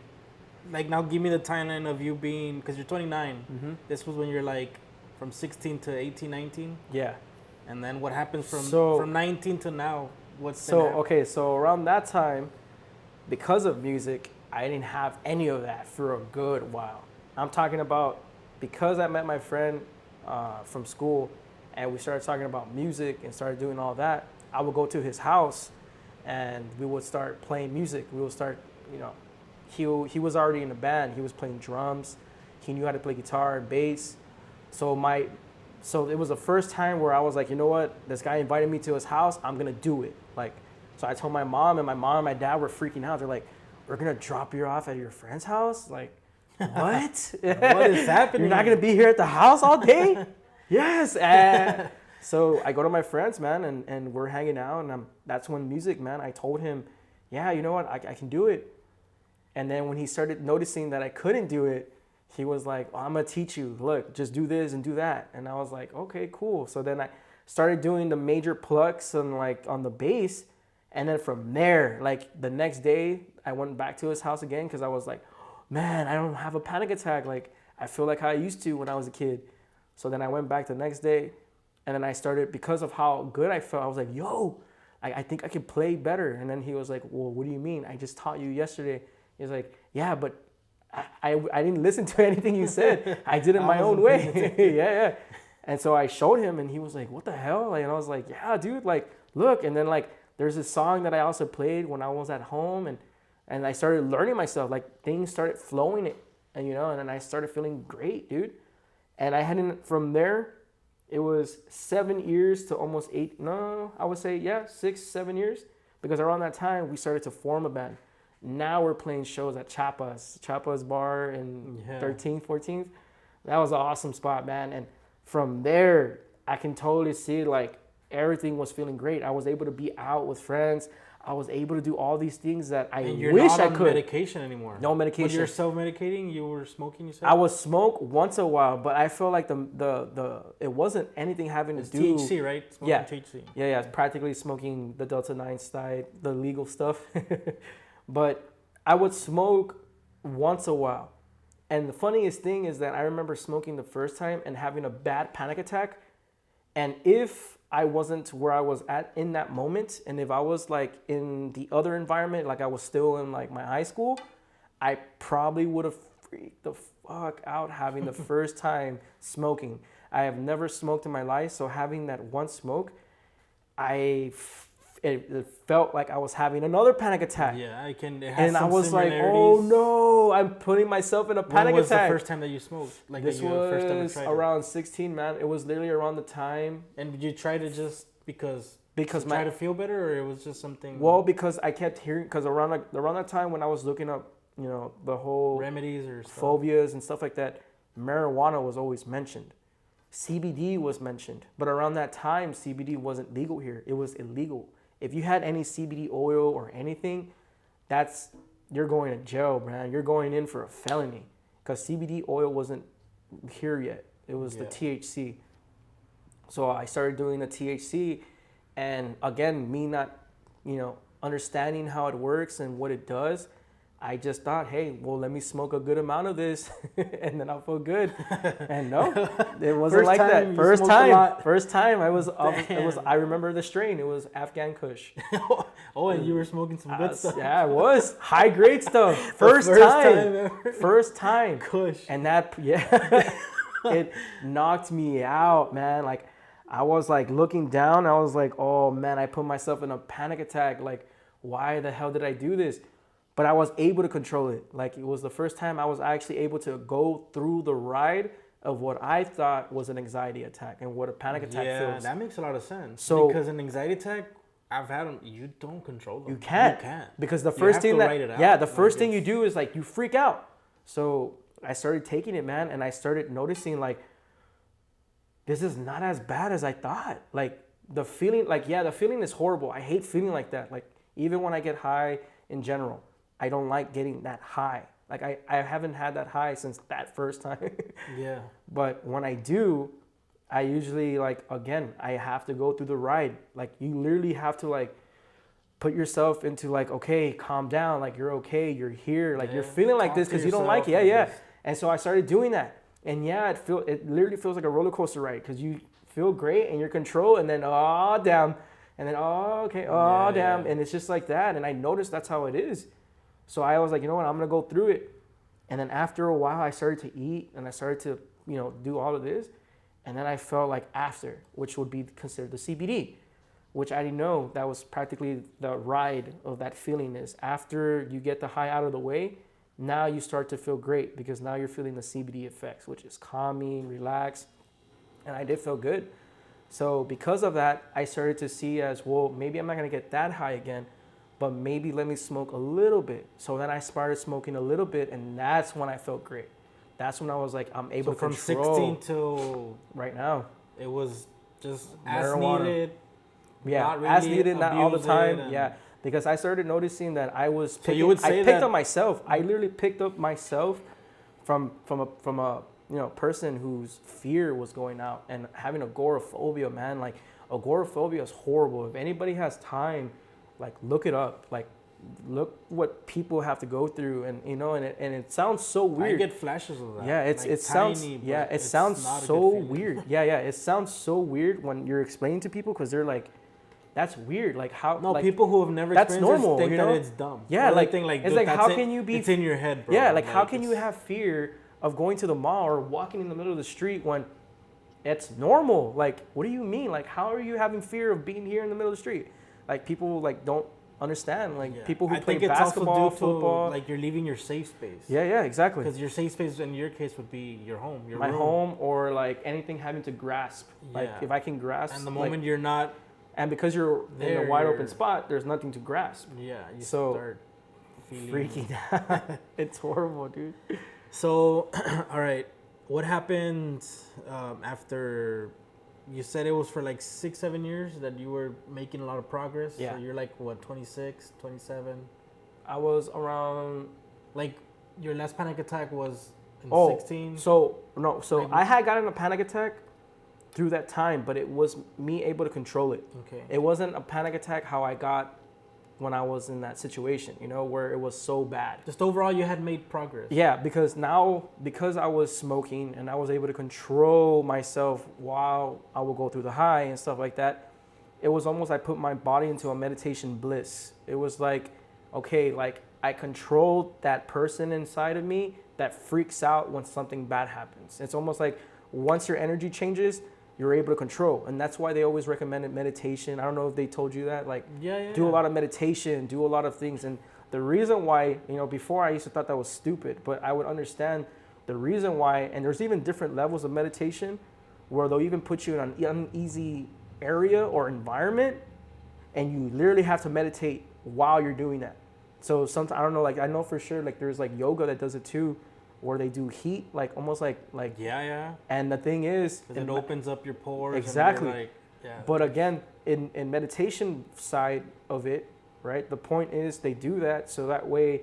now, give me the timeline of you being, because you're 29. Mm-hmm. This was when you're like from 16 to 18, 19. Yeah. And then what happens from 19 to now? So around that time, because of music, I didn't have any of that for a good while. I'm talking about because I met my friend from school, and we started talking about music and started doing all that. I would go to his house, and we would start playing music. We would start, he was already in a band. He was playing drums. He knew how to play guitar and bass. So it was the first time where I was like, you know what? This guy invited me to his house. I'm gonna do it. Like, so I told my mom, and my dad were freaking out. They're like, we're gonna drop you off at your friend's house? Like, what? What is happening? You're not gonna be here at the house all day? Yes. So I go to my friends, man, and we're hanging out, and that's when music, man. I told him, yeah, you know what? I can do it. And then when he started noticing that I couldn't do it, he was like, oh, I'm gonna teach you. Look, just do this and do that. And I was like, okay, cool. So then I started doing the major plucks and like on the bass. And then from there, like the next day, I went back to his house again because I was like, man, I don't have a panic attack. Like I feel like how I used to when I was a kid. So then I went back the next day, and then I started, because of how good I felt, I was like, yo, I think I can play better. And then he was like, well, what do you mean? I just taught you yesterday. He's like, yeah, but I didn't listen to anything you said. I did it my own way. Yeah. And so I showed him, and he was like, what the hell? Like, and I was like, yeah, dude, like, look. And then like, there's this song that I also played when I was at home, and I started learning myself. Like things started flowing, and and then I started feeling great, dude. And I hadn't, from there, it was 7 years to almost 8. No, I would say, yeah, 6, 7 years. Because around that time, we started to form a band. Now we're playing shows at Chapa's Bar in 13th, 14th. That was an awesome spot, man. And from there, I can totally see like everything was feeling great. I was able to be out with friends. I was able to do all these things that I and you're wish not I on could. Medication anymore. No medication. When you're self-medicating, you were smoking, you said? I would smoke once a while, but I feel like the it wasn't anything having to it's do. THC, right? Smoking Yeah. THC. Yeah. Practically smoking the Delta 9 side, the legal stuff. But I would smoke once a while. And the funniest thing is that I remember smoking the first time and having a bad panic attack. And if I wasn't where I was at in that moment, and if I was like in the other environment, like I was still in like my high school, I probably would have freaked the fuck out having the first time smoking. I have never smoked in my life, so having that one smoke, it felt like I was having another panic attack. Yeah, it has and some I was like, similarities. oh no, I'm putting myself in a panic When was attack. the first time that you smoked? Like This that you first time you was tried around 16, man. It was literally around the time. And did you try to just because Because try to feel better, or it was just something? Well, because I kept hearing, because around that time when I was looking up, the whole remedies or stuff. phobias and stuff like that, marijuana was always mentioned. CBD was mentioned, but around that time, CBD wasn't legal here. It was illegal. If you had any CBD oil or anything, you're going to jail, man. You're going in for a felony, because CBD oil wasn't here yet. It was the THC. So I started doing the THC, and again, me not, understanding how it works and what it does, I just thought, hey, well, let me smoke a good amount of this, and then I'll feel good. And no, it wasn't First like time that. you First smoked a lot. time, I remember the strain. It was Afghan Kush. Oh, and you were smoking some good stuff. Yeah, I was high grade stuff. First time ever. First time. Kush. And that, it knocked me out, man. Like, I was like looking down. I was like, oh man, I put myself in a panic attack. Like, why the hell did I do this? But I was able to control it. Like, it was the first time I was actually able to go through the ride of what I thought was an anxiety attack and what a panic attack feels. Yeah, that makes a lot of sense. So, because an anxiety attack, I've had them. You don't control them. You can't. Because the first thing thing you do is like you freak out. So I started taking it, man, and I started noticing like this is not as bad as I thought. Like the feeling, the feeling is horrible. I hate feeling like that. Like even when I get high in general, I don't like getting that high. Like I haven't had that high since that first time. Yeah. But when I do, I usually I have to go through the ride. Like you literally have to put yourself into okay, calm down. Like you're okay, you're here. Like you're feeling like this because you don't like it. Yeah. And so I started doing that. And yeah, it literally feels like a roller coaster ride because you feel great and you're control, and then oh damn, and then oh okay, oh damn, and it's just like that. And I noticed that's how it is. So I was like, you know what, I'm gonna go through it. And then after a while, I started to eat and I started to do all of this, and then I felt like after, which would be considered the CBD, which I didn't know that was practically the ride of that feeling is after you get the high out of the way, now you start to feel great because now you're feeling the CBD effects, which is calming, relax. And I did feel good. So because of that, I started to see as, well, maybe I'm not gonna get that high again, but maybe let me smoke a little bit. So then I started smoking a little bit, and that's when I felt great. That's when I was like, I'm able to from control. 16 till right now, it was just marijuana. As needed. Yeah, not really as needed, not all the time. and- Yeah, because I started noticing that I was picking, you would say I picked that- up myself. I literally picked up myself from a person whose fear was going out and having agoraphobia, man. Like agoraphobia is horrible. If anybody has time, like look it up. Like look what people have to go through, and it sounds so weird. I get flashes of that. Yeah, it sounds tiny, yeah, it it's sounds not a good so feeling. weird. Yeah, it sounds so weird when you're explaining to people because they're like, that's weird. Like how? No, like, people who have never that's experienced normal, this think you know? that it's dumb. Yeah, Or they like, think, it's dude, like, that's how it. can you be? It's in your head, bro. Yeah, like how can you it's- have fear of going to the mall or walking in the middle of the street when it's normal? Like, what do you mean? Like, how are you having fear of being here in the middle of the street? Like, people like don't understand. Like, Yeah. people who I play think it's basketball, also due football. to, like you're leaving your safe space. Yeah, exactly. Because your safe space in your case would be your home, your My room. home or like anything having to grasp. Like, Yeah. if I can grasp. And the like, moment you're not, and because you're in there, a wide open you're- spot, there's nothing to grasp. yeah, you So, start feeling Freaking out. It's horrible, dude. So, all right, what happened after? You said it was for like 6-7 years that you were making a lot of progress. Yeah. So you're like what, 26, 27? I was around. Like your last panic attack was in Oh, 16. so no, so Like- I had gotten a panic attack through that time, but it was me able to control it. Okay. It wasn't a panic attack how I got when I was in that situation, where it was so bad. Just overall, you had made progress. Yeah, because I was smoking and I was able to control myself while I would go through the high and stuff like that. It was almost I put my body into a meditation bliss. It was like, okay, like I controlled that person inside of me that freaks out when something bad happens. It's almost like once your energy changes, you're able to control. And that's why they always recommended meditation. I don't know if they told you that, like do a lot of meditation, do a lot of things. And the reason why, before I used to thought that was stupid, but I would understand the reason why. And there's even different levels of meditation where they'll even put you in an uneasy area or environment, and you literally have to meditate while you're doing that. So sometimes, I don't know, like I know for sure, like there's like yoga that does it too, where they do heat, like almost like. Yeah. And the thing is, Because it opens up your pores. Exactly. And you're like, yeah. but again, in meditation side of it, right? The point is they do that so that way,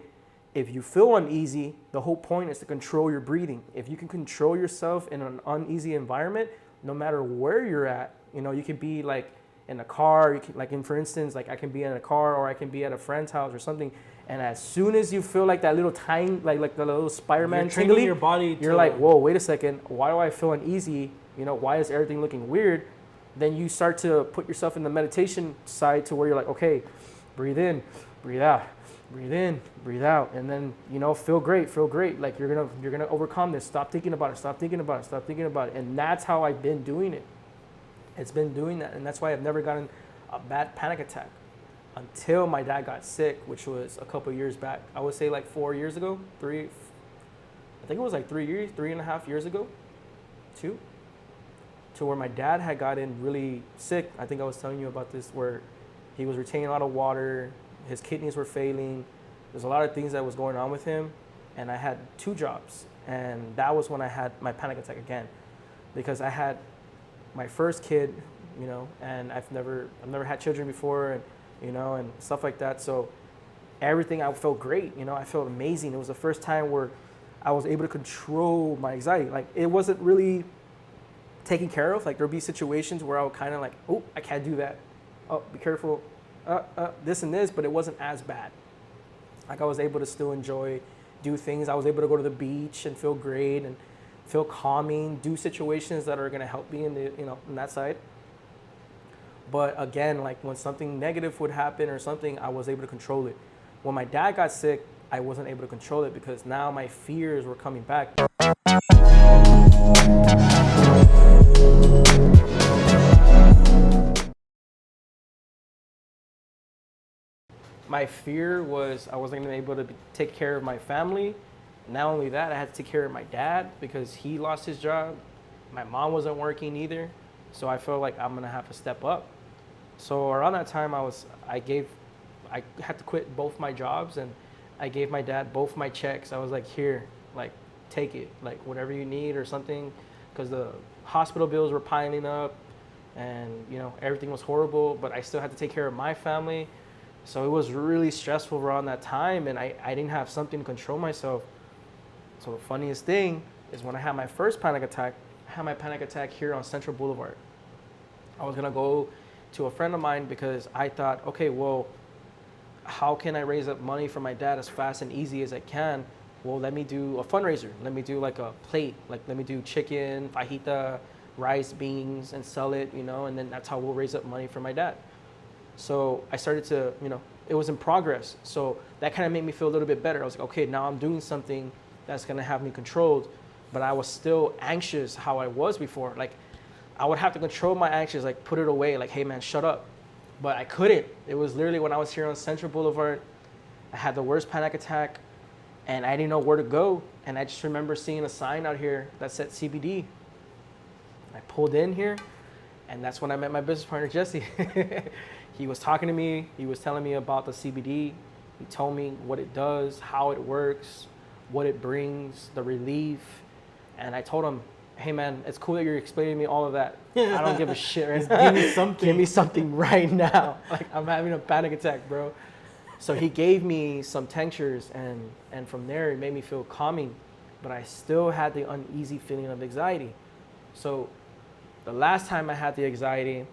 if you feel uneasy, the whole point is to control your breathing. If you can control yourself in an uneasy environment, no matter where you're at, you could be like in a car, for instance, like I can be in a car or I can be at a friend's house or something. And as soon as you feel like that little tiny, like the little Spider-Man You're training tingly, your body you're to- like, whoa, wait a second. Why do I feel uneasy? Why is everything looking weird? Then you start to put yourself in the meditation side to where you're like, okay, breathe in, breathe out, breathe in, breathe out. And then, feel great. Like you're gonna overcome this. Stop thinking about it. And that's how I've been doing it. It's been doing that. And that's why I've never gotten a bad panic attack until my dad got sick, which was a couple years back. I would say like 4 years ago, I think it was like 3.5 years ago, 2, to where my dad had gotten really sick. I think I was telling you about this, where he was retaining a lot of water, his kidneys were failing. There's a lot of things that was going on with him, and I had 2 jobs, and that was when I had my panic attack again, because I had my first kid, and I've never had children before, and stuff like that. So everything, I felt great. I felt amazing. It was the first time where I was able to control my anxiety. Like it wasn't really taken care of. Like there'll be situations where I would kind of like, oh, I can't do that. Oh, be careful. This and this, but it wasn't as bad. Like I was able to still do things. I was able to go to the beach and feel great and feel calming, do situations that are going to help me in that side. But again, like when something negative would happen or something, I was able to control it. When my dad got sick, I wasn't able to control it because now my fears were coming back. My fear was I wasn't gonna be able to take care of my family. Not only that, I had to take care of my dad because he lost his job. My mom wasn't working either, so I felt like I'm gonna have to step up. So around that time, I had to quit both my jobs, and I gave my dad both my checks. I was like, here, like, take it, like whatever you need or something, because the hospital bills were piling up, and everything was horrible. But I still had to take care of my family, so it was really stressful around that time, and I didn't have something to control myself. So the funniest thing is when I had my first panic attack, I had my panic attack here on Central Boulevard. I was gonna go to a friend of mine because I thought, okay, well, how can I raise up money for my dad as fast and easy as I can? Well, let me do a fundraiser. Let me do like a plate. Like, let me do chicken, fajita, rice, beans, and sell it, and then that's how we'll raise up money for my dad. So I started to, it was in progress. So that kind of made me feel a little bit better. I was like, okay, now I'm doing something that's gonna have me controlled, but I was still anxious how I was before. Like, I would have to control my anxious, like put it away, like, hey man, shut up. But I couldn't. It was literally when I was here on Central Boulevard, I had the worst panic attack and I didn't know where to go. And I just remember seeing a sign out here that said CBD. I pulled in here, and that's when I met my business partner, Jesse. He was talking to me. He was telling me about the CBD. He told me what it does, how it works, what it brings, the relief. And I told him, hey man, it's cool that you're explaining to me all of that. I don't give a shit right now. Give me something. Give me something right now. Like, I'm having a panic attack, bro. So he gave me some tinctures, and from there it made me feel calming, but I still had the uneasy feeling of anxiety. So the last time I had the anxiety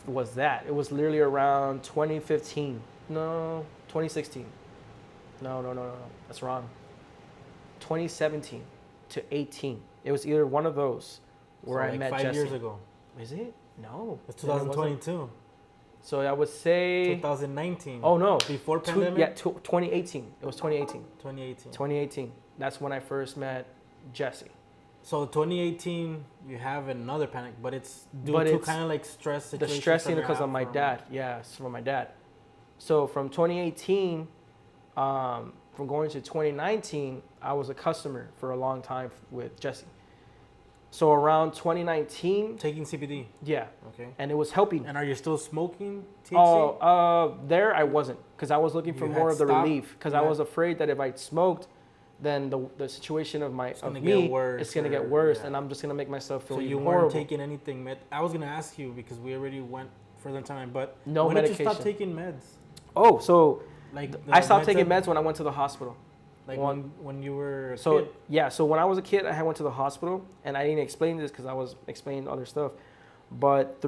was that. It was literally around 2015. No, 2016. No. That's wrong. 2017 to 18. It was either one of those where So I like met 5 Jesse. years ago. Is it? No. It's 2022. So I would say 2019. Oh no. Before pandemic? 2018. It was 2018. 2018. 2018. That's when I first met Jesse. So 2018, you have another panic, but it's due But to it's kind of like stress The situations. stressing that because you of my have dad. Yeah, it's from my dad. So from 2018, from going to 2019, I was a customer for a long time with Jesse. So around 2019, Taking CBD. yeah, Okay. and it was helping. And are you still smoking THC? Oh, there I wasn't, because I was looking for You more had of the stopped? relief, because You I had- was afraid that if I smoked, then the situation of gonna me get worse, it's gonna get or- worse, yeah. and I'm just gonna make myself feel So you even weren't horrible. taking anything I was gonna ask you because we already went further in time, but No when did you medication. stop taking meds? Oh, so Like I stopped meds taking that- meds when I went to the hospital. Like One- when you were a So kid. yeah, so when I was a kid, I went to the hospital, and I didn't explain this because I was explaining other stuff. But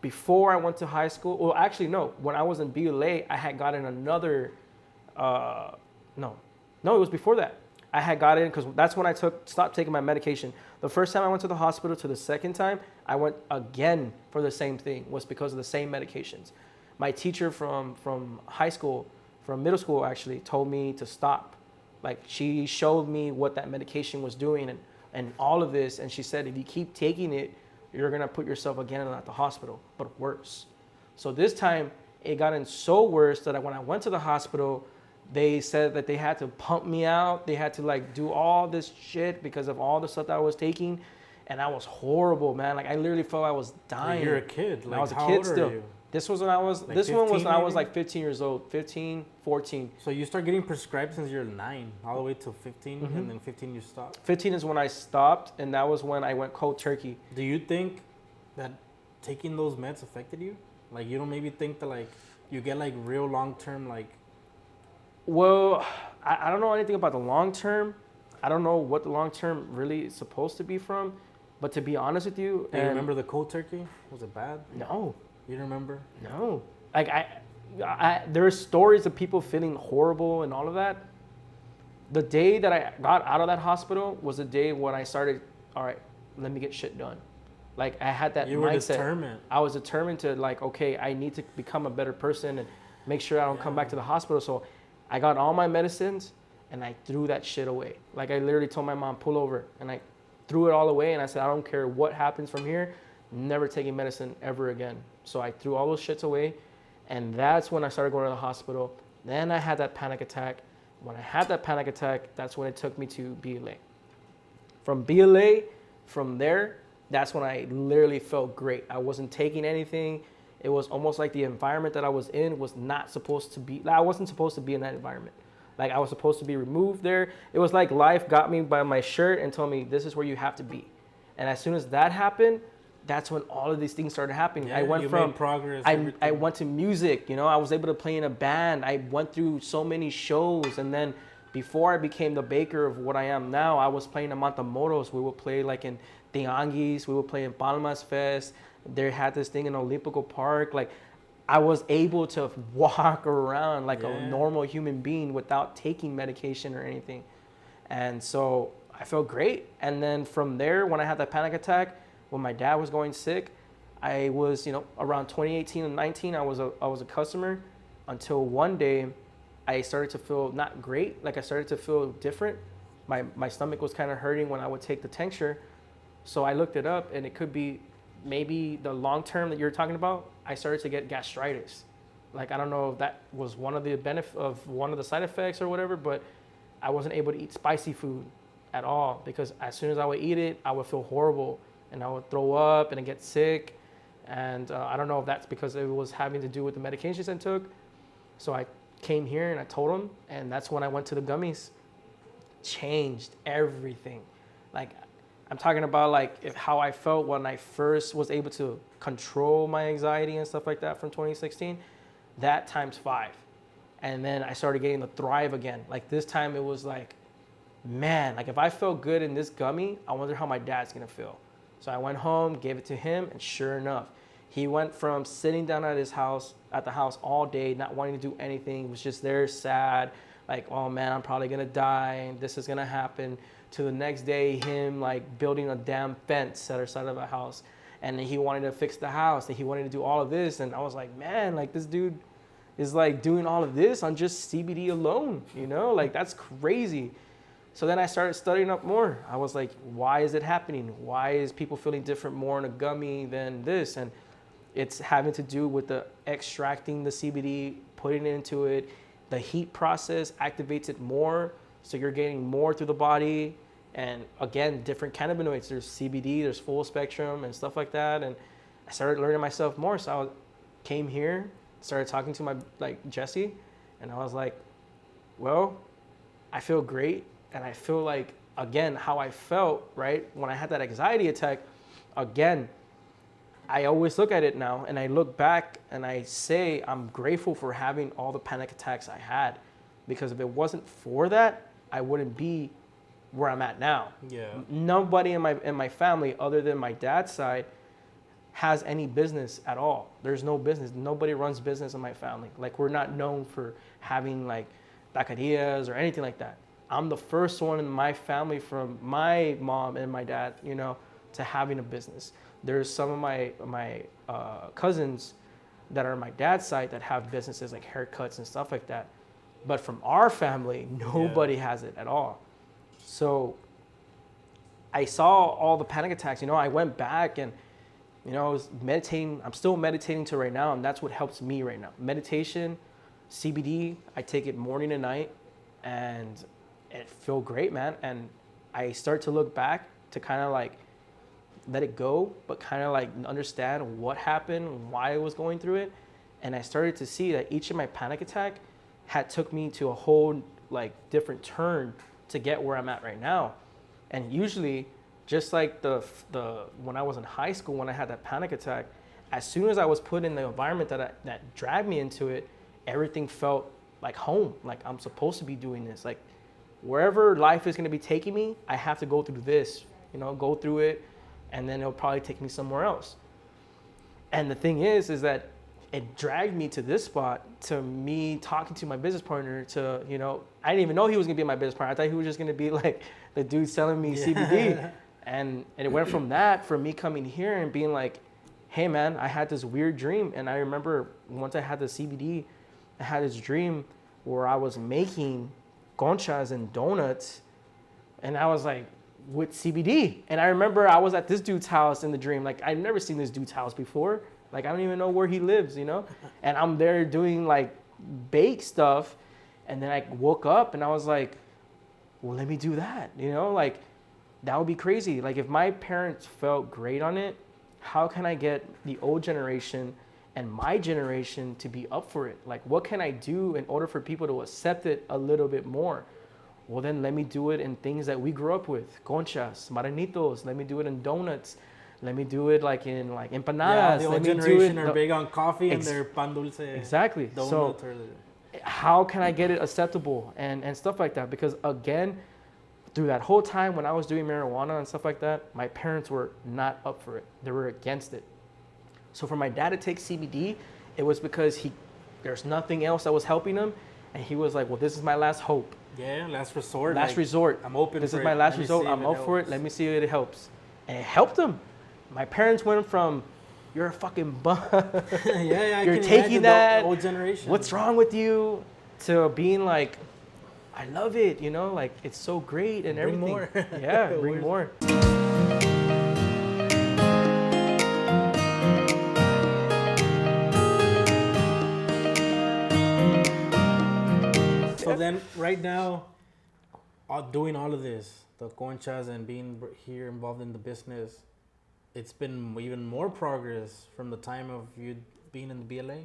before I went to high school, well, actually no, when I was in BLA, I had gotten another. No, it was before that. I had gotten, because that's when I stopped taking my medication. The first time I went to the hospital to the second time, I went again for the same thing, was because of the same medications. My teacher from high school, from middle school actually, told me to stop. Like, she showed me what that medication was doing and all of this, and she said, if you keep taking it, you're gonna put yourself again at the hospital, but worse. So this time, it gotten so worse that when I went to the hospital, they said that they had to pump me out. They had to like do all this shit because of all the stuff that I was taking. And I was horrible, man. Like, I literally felt I was dying. You're a kid. And Like, I was a how kid old still. are you? This was when I was, Like this one was 15 when I was maybe? like 15 years old, 15, 14. So you start getting prescribed since you're 9, all the way to 15, Mhm. and then 15 you stop. 15 is when I stopped, and that was when I went cold turkey. Do you think that taking those meds affected you? Like, you don't maybe think that like you get like real long term like. Well, I don't know anything about the long term. I don't know what the long term really is supposed to be from. But to be honest with you, Do you remember the cold turkey? Was it bad? No, You don't remember? no. Like, there are stories of people feeling horrible and all of that. The day that I got out of that hospital was the day when I started, all right, let me get shit done. Like, I had that You were mindset. determined. I was determined to, like, okay, I need to become a better person and make sure I don't come back to the hospital. So I got all my medicines and I threw that shit away. Like, I literally told my mom, pull over. And I threw it all away. And I said, I don't care what happens from here. Never taking medicine ever again. So I threw all those shits away. And that's when I started going to the hospital. Then I had that panic attack. When I had that panic attack, that's when it took me to BLA. From BLA, from there, that's when I literally felt great. I wasn't taking anything. It was almost like the environment that I was in was not supposed to be, I wasn't supposed to be in that environment. Like I was supposed to be removed there. It was like life got me by my shirt and told me, this is where you have to be. And as soon as that happened, that's when all of these things started happening. Yeah, I went from made progress. I went to music, you know, I was able to play in a band. I went through so many shows, and then before I became the baker of what I am now, I was playing in Matamoros. We would play like in Tianguis, we would play in Palmas Fest. They had this thing in Olympico Park. Like I was able to walk around like a normal human being without taking medication or anything. And so I felt great. And then from there, when I had that panic attack, when my dad was going sick, I was, you know, around 2018 and 19, I was a customer until one day I started to feel not great. Like I started to feel different. My stomach was kind of hurting when I would take the tincture. So I looked it up, and it could be maybe the long term that you're talking about. I started to get gastritis. Like I don't know if that was one of the one of the side effects or whatever, but I wasn't able to eat spicy food at all because as soon as I would eat it, I would feel horrible. And I would throw up and get sick. And I don't know if that's because it was having to do with the medications I took. So I came here and I told him, and that's when I went to the gummies. Changed everything. Like I'm talking about like how I felt when I first was able to control my anxiety and stuff like that from 2016, that times 5. And then I started getting the thrive again. Like this time it was like, man, like if I felt good in this gummy, I wonder how my dad's gonna feel. So I went home, gave it to him, and sure enough, he went from sitting down at the house all day, not wanting to do anything, was just there sad, like, oh man, I'm probably gonna die, and this is gonna happen, to the next day, him like building a damn fence at our side of the house, and he wanted to fix the house, and he wanted to do all of this, and I was like, man, like this dude is like doing all of this on just CBD alone, you know, like that's crazy. So then I started studying up more. I was like, why is it happening? Why is people feeling different more in a gummy than this? And it's having to do with the extracting the CBD, putting it into it. The heat process activates it more. So you're getting more through the body. And again, different cannabinoids. There's CBD, there's full spectrum and stuff like that. And I started learning myself more. So I came here, started talking to my Jesse. And I was like, well, I feel great. And I feel like, again, how I felt, right, when I had that anxiety attack, again, I always look at it now and I look back and I say I'm grateful for having all the panic attacks I had. Because if it wasn't for that, I wouldn't be where I'm at now. Yeah. Nobody in my family other than my dad's side has any business at all. There's no business. Nobody runs business in my family. Like we're not known for having like taquerias or anything like that. I'm the first one in my family from my mom and my dad, you know, to having a business. There's some of my cousins that are my dad's side that have businesses like haircuts and stuff like that. But from our family, nobody has it at all. So I saw all the panic attacks. You know, I went back and, you know, I was meditating. I'm still meditating to right now, and that's what helps me right now. Meditation, CBD, I take it morning and night, and it feels great, man. And I start to look back to kind of like let it go, but kind of like understand what happened, why I was going through it. And I started to see that each of my panic attack had took me to a whole like different turn to get where I'm at right now. And usually, just like the when I was in high school, when I had that panic attack, as soon as I was put in the environment that dragged me into it, everything felt like home. Like I'm supposed to be doing this. Like wherever life is going to be taking me, I have to go through this, you know, go through it, and then it'll probably take me somewhere else. And the thing is that it dragged me to this spot, to me talking to my business partner, to, you know, I didn't even know he was going to be my business partner. I thought he was just going to be like the dude selling me CBD. And it went from that, from me coming here and being like, hey man, I had this weird dream. And I remember once I had the CBD, I had this dream where I was making conchas and donuts. And I was like, with CBD. And I remember I was at this dude's house in the dream. Like I'd never seen this dude's house before. Like, I don't even know where he lives, you know? And I'm there doing like bake stuff. And then I woke up and I was like, well, let me do that, you know? Like, that would be crazy. Like, if my parents felt great on it, how can I get the old generation and my generation to be up for it? Like, what can I do in order for people to accept it a little bit more? Well, then let me do it in things that we grew up with. Conchas, maranitos. Let me do it in donuts. Let me do it like in like empanadas. Yeah, the old let me generation do it are big on coffee and their pan dulce. Exactly. Donut So or how can I get it acceptable and stuff like that? Because again, through that whole time when I was doing marijuana and stuff like that, my parents were not up for it. They were against it. So for my dad to take CBD, it was because there's nothing else that was helping him. And he was like, well, this is my last hope. Yeah, last resort. Last resort. I'm open This for is my it. last Let me resort. see if I'm it up for it. helps. Let me see if it helps. And it helped them. My parents went from, you're a fucking bum. Yeah, I You're can taking imagine that. The old generation. What's wrong with you? To being like, I love it, you know, like it's so great and Bring everything. more. Yeah, bring more. So then, right now, doing all of this, the conchas and being here involved in the business, it's been even more progress from the time of you being in the BLA.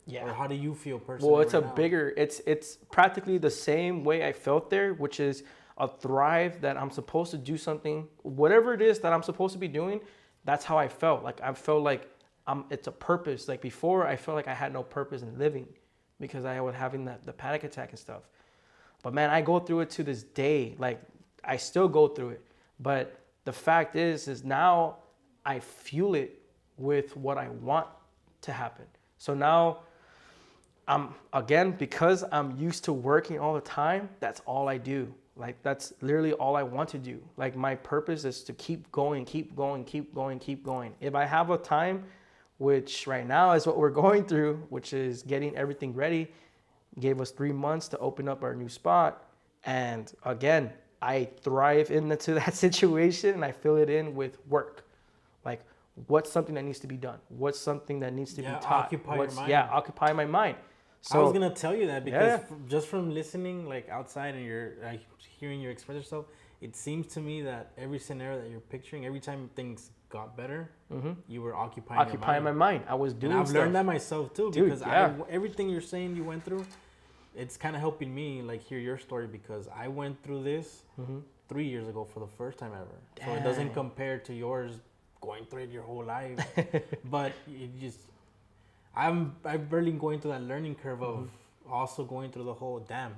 Yeah. Or how do you feel personally? Well, it's right a now? bigger, it's practically the same way I felt there, which is a thrive that I'm supposed to do something, whatever it is that I'm supposed to be doing. That's how I felt. Like I felt like it's a purpose. Like before, I felt like I had no purpose in living because I was having the panic attack and stuff. But man, I go through it to this day. Like I still go through it. But the fact is now I fuel it with what I want to happen. So now because I'm used to working all the time, that's all I do. Like that's literally all I want to do. Like my purpose is to keep going, keep going, keep going, keep going. If I have a time, which right now is what we're going through, which is getting everything ready, gave us 3 months to open up our new spot. And again, I thrive into that situation and I fill it in with work. Like what's something that needs to be done? What's something that needs to be taught? Occupy your mind. Yeah, occupy my mind. So I was gonna tell you that because Yeah. just from listening like outside and you're hearing you express yourself, it seems to me that every scenario that you're picturing, every time things got better, you were occupying your my mind. I was doing and I've stuff. learned that myself too Dude, because yeah. everything you're saying you went through, it's kind of helping me like hear your story because I went through this 3 years ago for the first time ever. So it doesn't Dang. compare to yours going through it your whole life. But it just I'm barely going through that learning curve of also going through the whole damn.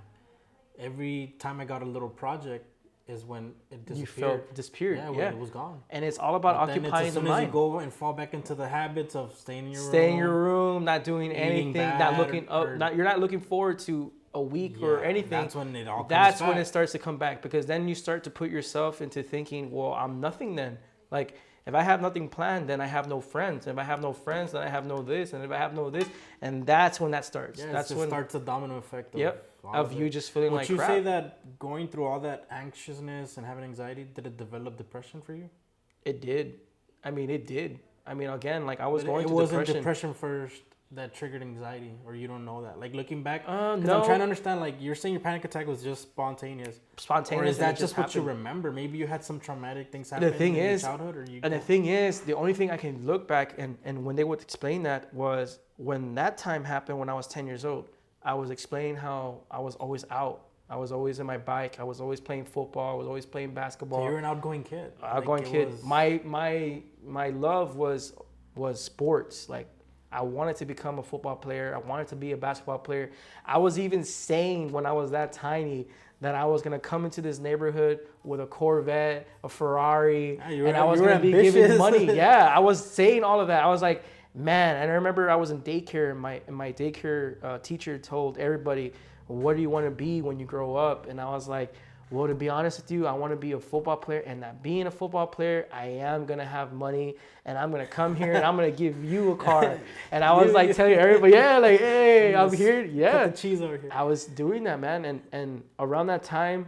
Every time I got a little project is when it disappeared. You felt disappeared. Yeah, Yeah, when it was gone. And it's all about But then occupying as the soon as you mind. go and fall back into the habits of staying in your Stay room, in your room, not doing anything, not bad looking up, or- you're not looking forward to a week or Yeah, anything. that's when it all comes That's when back. it starts to come back because then you start to put yourself into thinking, well, I'm nothing then. Like if I have nothing planned, then I have no friends. If I have no friends, then I have no this. And if I have no this, and that's when that starts. Yeah, that's it when starts a domino effect. All of you it. just feeling Would like you crap. say that going through all that anxiousness and having anxiety, did it develop depression for you? It did. I mean, it did. I mean, again, like I was But going it through wasn't depression. depression first that triggered anxiety, or you don't know that. Like looking back, No. because I'm trying to understand. Like you're saying, your panic attack was just spontaneous. Spontaneous. Or is and that it just what you happened. remember? Maybe you had some traumatic things happen thing in your is- childhood, or you. And the thing is, the only thing I can look back and when they would explain that was when that time happened when I was 10 years old, I was explaining how I was always out. I was always in my bike. I was always playing football. I was always playing basketball. So you're an outgoing kid. Outgoing Like, it kid. was- My love was sports. Like I wanted to become a football player. I wanted to be a basketball player. I was even saying when I was that tiny that I was gonna come into this neighborhood with a Corvette, a Ferrari, Yeah, and I was you were gonna be giving ambitious. money. Yeah, I was saying all of that. I was like, man. And I remember I was in daycare, and my daycare teacher told everybody, "What do you want to be when you grow up?" And I was like, well, to be honest with you, I want to be a football player, and that being a football player, I am going to have money, and I'm going to come here, and I'm going to give you a car. And I was like telling everybody, yeah, like, hey, I'm here. Yeah. Put the cheese over here. I was doing that, man. And around that time,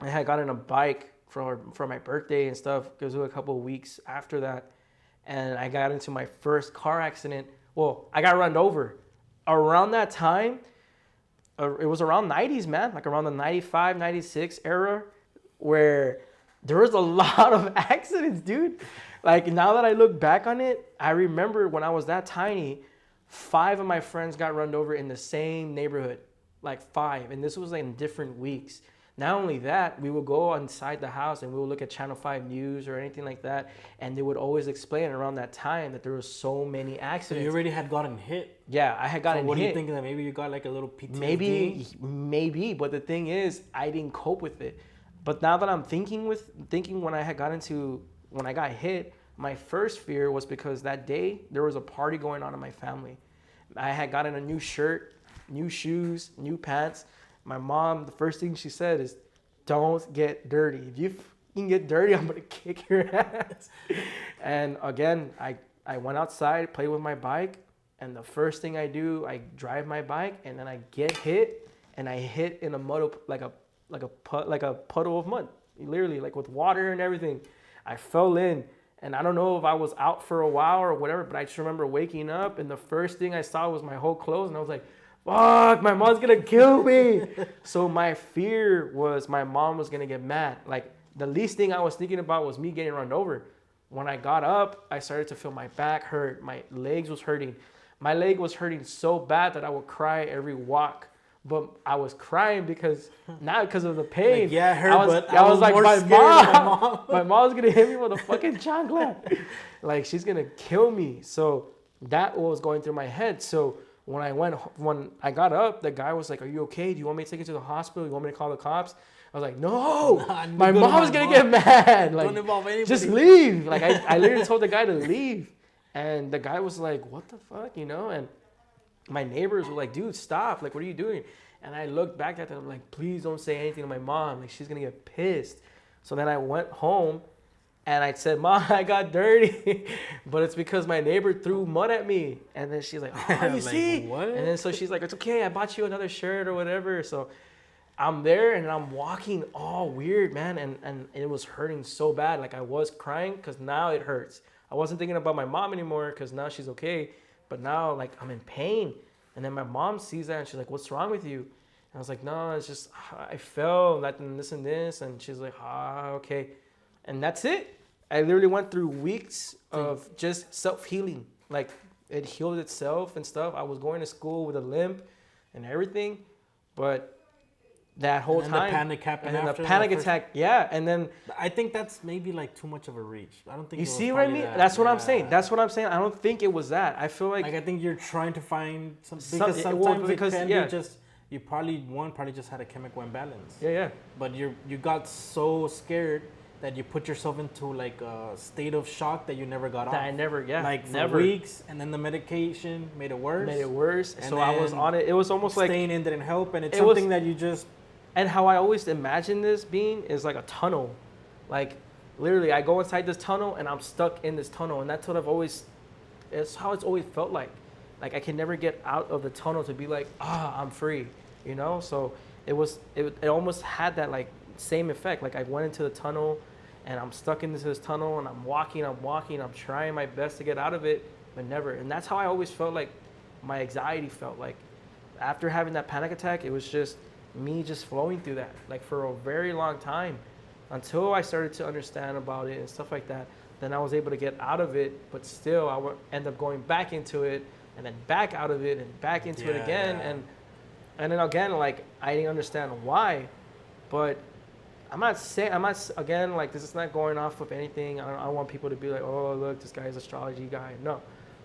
I had gotten a bike for my birthday and stuff, because it was a couple of weeks after that. and I got into my first car accident. Well, I got run over. Around that time, it was around 90s, man, like around the 95, 96 era, where there was a lot of accidents, dude. Like now that I look back on it, I remember when I was that tiny, 5 of my friends got run over in the same neighborhood, like 5. And this was like in different weeks. Not only that, we would go inside the house and we would look at Channel 5 News or anything like that. And they would always explain around that time that there was so many So accidents. you already had gotten hit. Yeah, I had gotten hit. So what do you think that maybe you got like a little PTSD? Maybe. But the thing is, I didn't cope with it. But now that I'm thinking when I got hit, my first fear was because that day there was a party going on in my family. I had gotten a new shirt, new shoes, new pants. My mom, the first thing she said is, don't get dirty. If you fucking get dirty, I'm going to kick your ass. And again, I went outside, played with my bike. And the first thing I do, I drive my bike and then I get hit. And I hit in a mud, like a puddle of mud, literally, like with water and everything. I fell in. And I don't know if I was out for a while or whatever, but I just remember waking up and the first thing I saw was my whole clothes. And I was like, fuck, my mom's gonna kill me. So my fear was my mom was gonna get mad. Like the least thing I was thinking about was me getting run over. When I got up, I started to feel my back hurt. My legs was hurting. My leg was hurting so bad that I would cry every walk. But I was crying not because of the pain. Like, yeah, it hurt, but I was like, more my scared of my mom. my mom's gonna hit me with a fucking chancla. Like she's gonna kill me. So that was going through my head. So when I got up, the guy was like, "Are you okay? Do you want me to take you to the hospital? You want me to call the cops?" I was like, "No, my mom's gonna get mad. Like, don't involve anybody. Just leave." Like I literally told the guy to leave, and the guy was like, "What the fuck?" And my neighbors were like, "Dude, stop! Like, what are you doing?" And I looked back at them, I'm like, "Please don't say anything to my mom. Like, she's gonna get pissed." So then I went home, and I said, "Mom, I got dirty," but it's because my neighbor threw mud at me. And then she's like, "Oh, you like, see?" what? And then so she's like, "It's okay. I bought you another shirt or whatever." So I'm there and I'm walking all weird, man, and it was hurting so bad. Like I was crying because now it hurts. I wasn't thinking about my mom anymore because now she's okay. But now, like, I'm in pain. And then my mom sees that and she's like, "What's wrong with you?" And I was like, "No, it's just I fell, like, this and this." And she's like, okay. And that's it. I literally went through weeks of just self-healing. Like, it healed itself and stuff. I was going to school with a limp and everything. But that whole time. The panic happened and then after the panic attack, yeah. And then I think that's maybe like too much of a reach. I don't think you see what I mean. That's what I'm saying. That's what I'm saying. I don't think it was that. I feel like I think you're trying to find something because sometimes it can be just you probably just had a chemical imbalance. Yeah. But you got so scared that you put yourself into like a state of shock that you never got off. I never, like for weeks, and then the medication made it worse. And so I was on it. It was almost like staying in didn't help, and it's something that you just. And how I always imagine this being is like a tunnel. Like, literally, I go inside this tunnel and I'm stuck in this tunnel. And that's what it's how it's always felt like. Like, I can never get out of the tunnel to be like, I'm free, So it almost had that, like, same effect. Like, I went into the tunnel and I'm stuck into this tunnel and I'm walking, I'm trying my best to get out of it, but never. And that's how I always felt like my anxiety felt. Like, after having that panic attack, it was just me just flowing through that, like, for a very long time, until I started to understand about it and stuff like that. Then I was able to get out of it, but still I would end up going back into it and then back out of it and back into it again. And then again, like, I didn't understand why, but I'm not again, like, this is not going off of anything. I don't want people to be like, "Oh, look, this guy's astrology guy." No,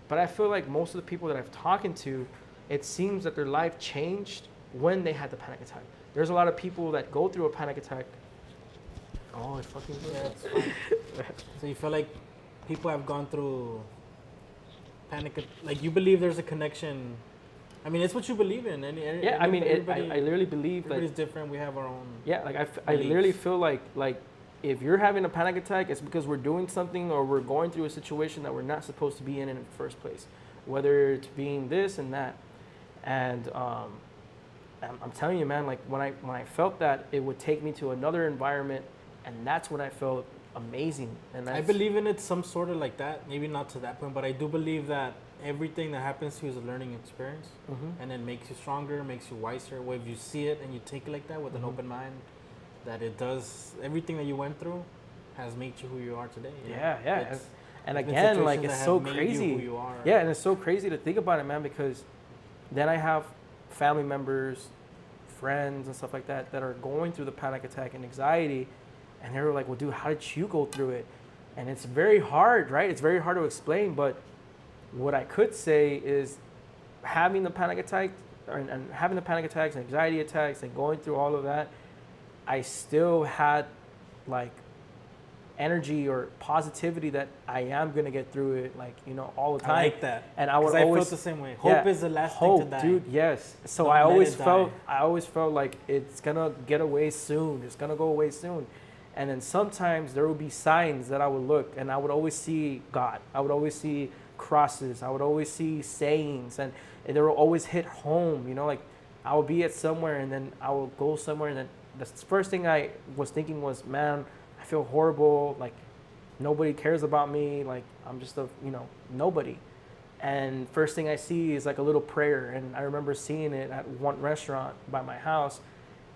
but I feel like most of the people that I've talked to, it seems that their life changed when they had the panic attack. There's a lot of people that go through a panic attack. Oh, it fucking it's fine. So you feel like people have gone through panic, like, you believe there's a connection. I mean, it's what you believe in. I mean, I literally believe that everybody's different. We have our own. Yeah, like I literally feel like if you're having a panic attack, it's because we're doing something or we're going through a situation that we're not supposed to be in the first place. Whether it's being this and that, and I'm telling you, man, like, when I felt that, it would take me to another environment, and that's when I felt amazing. And I believe in it some sort of like that. Maybe not to that point, but I do believe that everything that happens to you is a learning experience, and it makes you stronger, makes you wiser. Well, if you see it and you take it like that with an open mind, that it does everything that you went through has made you who you are today. Yeah. And again, like, it's so crazy. Who you are. Yeah, and it's so crazy to think about it, man, because then I have family members, friends, and stuff like that that are going through the panic attack and anxiety, and they're like, well, dude, how did you go through it? And it's very hard, right? It's very hard to explain, but what I could say is having the panic attack and having the panic attacks and anxiety attacks and going through all of that, I still had like energy or positivity that I am gonna get through it, like, you know, all the time. I like that. And I would always felt the same way. Hope is the last thing to die. Dude, yes. So Don't I let always felt like it's gonna get away soon. It's gonna go away soon. And then sometimes there would be signs that I would look, and I would always see God. I would always see crosses. I would always see sayings, and they would always hit home. You know, like I would be at somewhere, and then I would go somewhere, and then the first thing I was thinking was, man, I feel horrible. Like nobody cares about me. Like I'm just a, you know, nobody. And first thing I see is like a little prayer, and I remember seeing it at one restaurant by my house.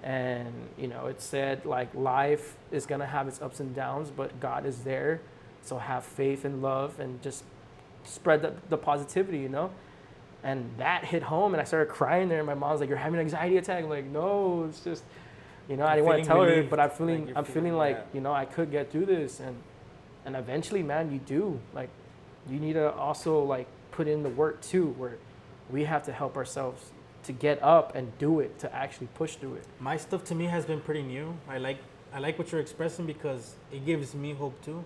And, you know, it said, like, life is going to have its ups and downs, but God is there. So have faith and love and just spread the positivity, you know? And that hit home, and I started crying there. And my mom's like, you're having an anxiety attack. I'm like, no, it's just, you know, I didn't want to tell her, but I'm feeling like, you know, I could get through this. And eventually, man, you do. Like, you need to also, like, put in the work, too, where we have to help ourselves to get up and do it, to actually push through it. My stuff to me has been pretty new. I like what you're expressing because it gives me hope too.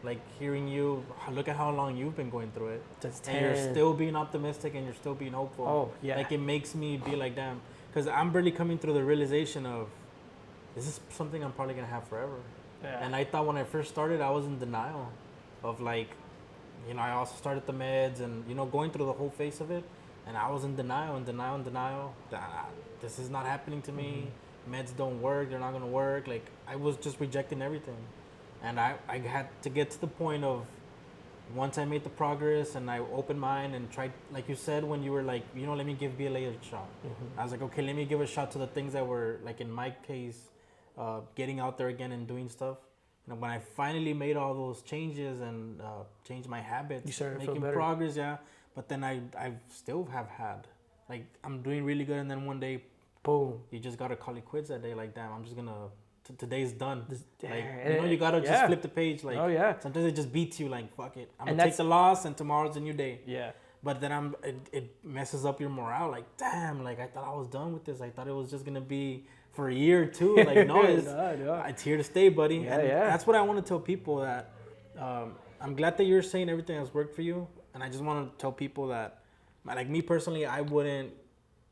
Like hearing you, look at how long you've been going through it. And you're still being optimistic and you're still being hopeful. Oh, yeah. Like it makes me be like, damn. Because I'm really coming through the realization of this is something I'm probably going to have forever. Yeah. And I thought when I first started, I was in denial of like, you know, I also started the meds and, you know, going through the whole phase of it. And I was in denial. This is not happening to me. Meds don't work. They're not going to work. Like, I was just rejecting everything. And I had to get to the point of once I made the progress and I opened mine and tried, like you said, when you were like, you know, let me give BLA a shot. I was like, okay, let me give a shot to the things that were, like in my case, getting out there again and doing stuff. You know, when I finally made all those changes and changed my habits, you started making progress, yeah. But then I still have had, like, I'm doing really good, and then one day, boom, you just gotta call it quits that day. Like, damn, I'm just gonna, today's done. Like, you know, you gotta just flip the page. Like, sometimes it just beats you. Like, fuck it, I'm gonna take the loss, and tomorrow's a new day. Yeah. But then it messes up your morale. Like, damn, like I thought I was done with this. I thought it was just gonna be for a year or two. Like, no, it's here to stay, buddy. Yeah, and that's what I want to tell people. That I'm glad that you're saying everything has worked for you. And I just want to tell people that, like me personally, I wouldn't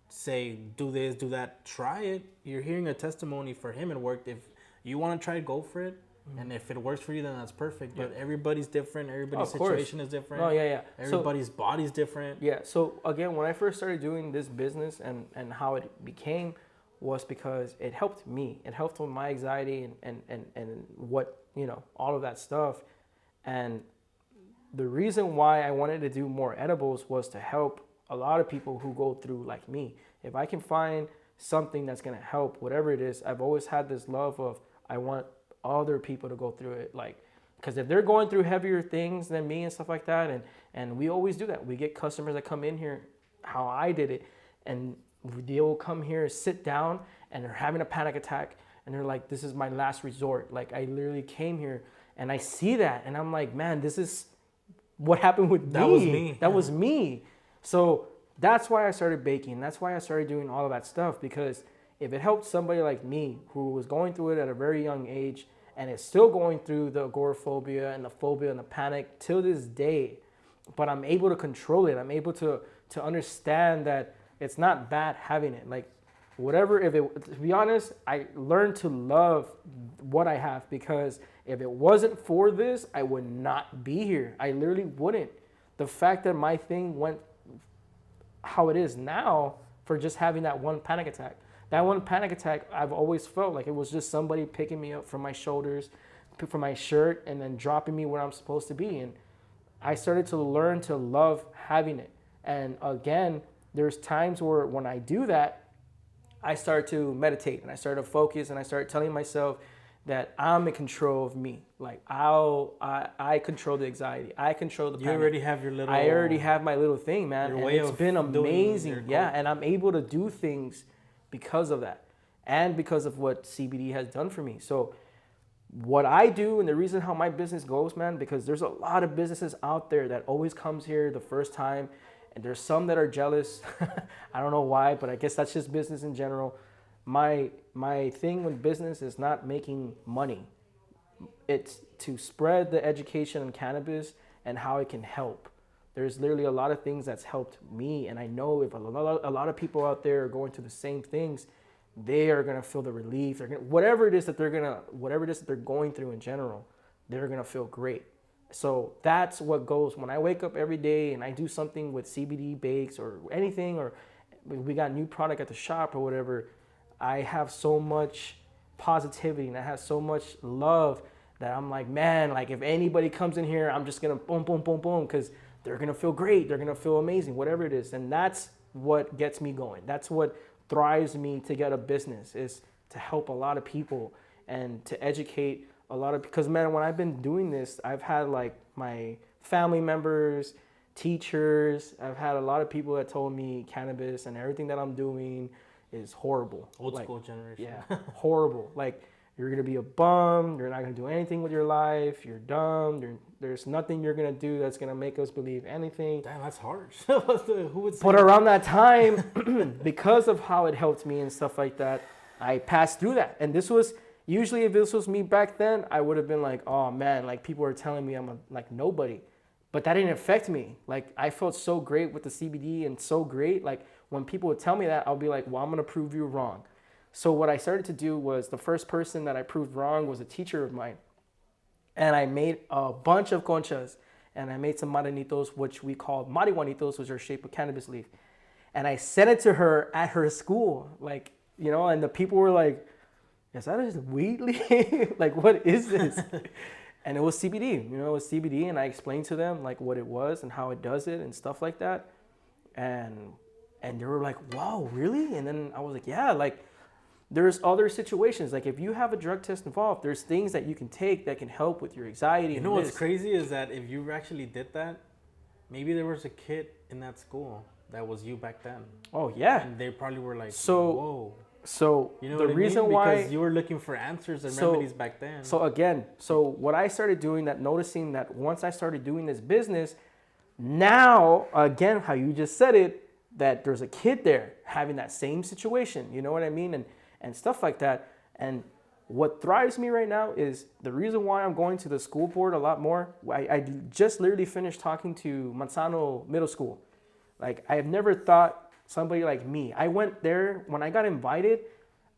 say do this, do that. Try it. You're hearing a testimony for him. It worked. If you want to try it, go for it. And if it works for you, then that's perfect. But everybody's different. Everybody's situation is different. Oh, yeah. Everybody's body's different. Yeah. So, again, when I first started doing this business and how it became was because it helped me. It helped with my anxiety and what, you know, all of that stuff. And the reason why I wanted to do more edibles was to help a lot of people who go through like me. If I can find something that's going to help, whatever it is, I've always had this love of I want other people to go through it. Like, because if they're going through heavier things than me and stuff like that, and we always do that. We get customers that come in here, how I did it, and they will come here, sit down, and they're having a panic attack, and they're like, this is my last resort. Like, I literally came here, and I see that, and I'm like, man, this is what happened with me. That was me. That was me. So that's why I started baking. That's why I started doing all of that stuff, because if it helped somebody like me who was going through it at a very young age and is still going through the agoraphobia and the phobia and the panic till this day, but I'm able to control it. I'm able to understand that it's not bad having it. Like, whatever, to be honest, I learned to love what I have, because if it wasn't for this, I would not be here. I literally wouldn't. The fact that my thing went how it is now for just having that one panic attack. That one panic attack, I've always felt like it was just somebody picking me up from my shoulders, for my shirt and then dropping me where I'm supposed to be. And I started to learn to love having it. And again, there's times where when I do that, I start to meditate and I start to focus and I start telling myself that I'm in control of me. Like I control the anxiety. I control the panic. You already have your little. I already have my little thing, man. And it's been amazing. Yeah, and I'm able to do things because of that and because of what CBD has done for me. So what I do and the reason how my business goes, man, because there's a lot of businesses out there that always comes here the first time, and there's some that are jealous. I don't know why, but I guess that's just business in general. My thing with business is not making money. It's to spread the education on cannabis and how it can help. There's literally a lot of things that's helped me, and I know if a lot of people out there are going through the same things, they are gonna feel the relief. They're gonna, whatever it is that they're going through in general, they're gonna feel great. So that's what goes when I wake up every day and I do something with CBD bakes or anything, or we got new product at the shop or whatever. I have so much positivity and I have so much love that I'm like, man, like if anybody comes in here, I'm just gonna boom, boom, boom, boom, because they're gonna feel great, they're gonna feel amazing, whatever it is. And that's what gets me going. That's what drives me to get a business, is to help a lot of people and to educate a lot of, because man, when I've been doing this, I've had like my family members, teachers, I've had a lot of people that told me cannabis and everything that I'm doing is horrible. Old school generation. Yeah, horrible. Like, you're gonna be a bum, you're not gonna do anything with your life, you're dumb, there's nothing you're gonna do that's gonna make us believe anything. Damn, that's harsh. Who would say But around that time, because of how it helped me and stuff like that, I passed through that. And this was, usually if this was me back then, I would have been like, oh man, like people are telling me I'm like nobody. But that didn't affect me. Like, I felt so great with the CBD and so great. Like, when people would tell me that, I'll be like, well, I'm gonna prove you wrong. So what I started to do was, the first person that I proved wrong was a teacher of mine. And I made a bunch of conchas. And I made some maranitos, which we call marihuanitos, which are shaped with cannabis leaf. And I sent it to her at her school. Like, you know, and the people were like, is that a weed leaf? Like, what is this? And it was CBD, you know, it was CBD. And I explained to them like what it was and how it does it and stuff like that. And they were like, wow, really? And then I was like, yeah, like there's other situations. Like if you have a drug test involved, there's things that you can take that can help with your anxiety. You know what's crazy is that if you actually did that, maybe there was a kid in that school that was you back then. Oh, yeah. And they probably were like, so, whoa. So you know the reason why, because you were looking for answers and remedies back then. So again, so what I started doing, that noticing that once I started doing this business, now again, how you just said it, that there's a kid there having that same situation, you know what I mean? And stuff like that. And what thrives me right now is the reason why I'm going to the school board a lot more. I just literally finished talking to Manzano Middle School. Like, I have never thought somebody like me. I went there, when I got invited,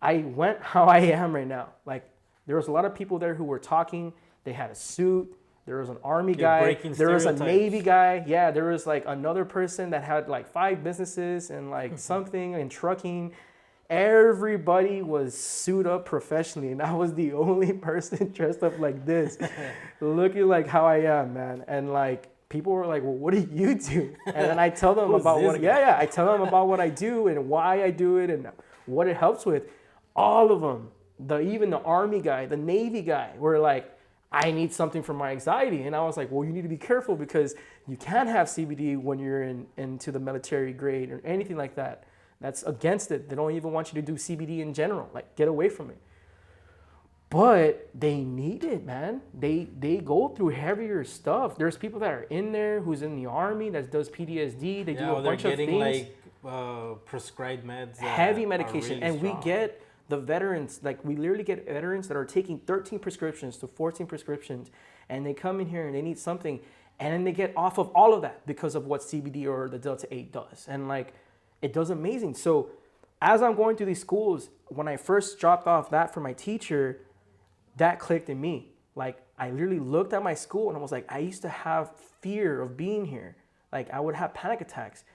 I went how I am right now. Like, there was a lot of people there who were talking. They had a suit. There was an army guy. There was a Navy guy. Yeah, there was like another person that had like 5 businesses and like something in trucking. Everybody was suited up professionally, and I was the only person dressed up like this, looking like how I am, man. And like, people were like, well, what do you do? And then I tell them about what, I tell them about what I do and why I do it and what it helps with. All of them, even the army guy, the Navy guy, were like, I need something for my anxiety. And I was like, well, you need to be careful because you can't have CBD when you're into the military grade or anything like that. That's against it. They don't even want you to do CBD in general. Like, get away from it. But they need it, man. They go through heavier stuff. There's people that are in there who's in the army that does PTSD. They do a bunch of things. They're getting like prescribed meds. Heavy medication. Really and strong. We get the veterans, like we literally get veterans that are taking 13 prescriptions to 14 prescriptions, and they come in here and they need something, and then they get off of all of that because of what CBD or the Delta 8 does. And like, it does amazing. So as I'm going through these schools, when I first dropped off that for my teacher, that clicked in me. Like, I literally looked at my school and I was like, I used to have fear of being here. Like, I would have panic attacks.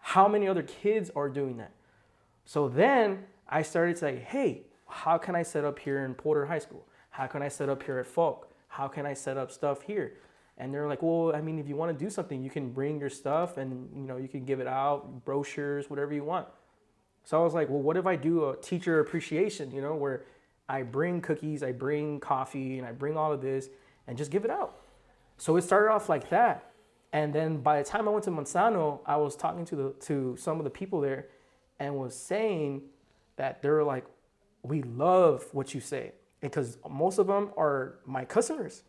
How many other kids are doing that? So then I started to say, hey, how can I set up here in Porter High School? How can I set up here at Falk? how can I set up stuff here? And they're like, well, I mean, if you want to do something, you can bring your stuff and, you know, you can give it out, brochures, whatever you want. So I was like, well, what if I do a teacher appreciation, you know, where I bring cookies, I bring coffee, and I bring all of this and just give it out. So it started off like that. And then by the time I went to Manzano, I was talking to some of the people there and was saying that they were like, we love what you say. Because most of them are my customers,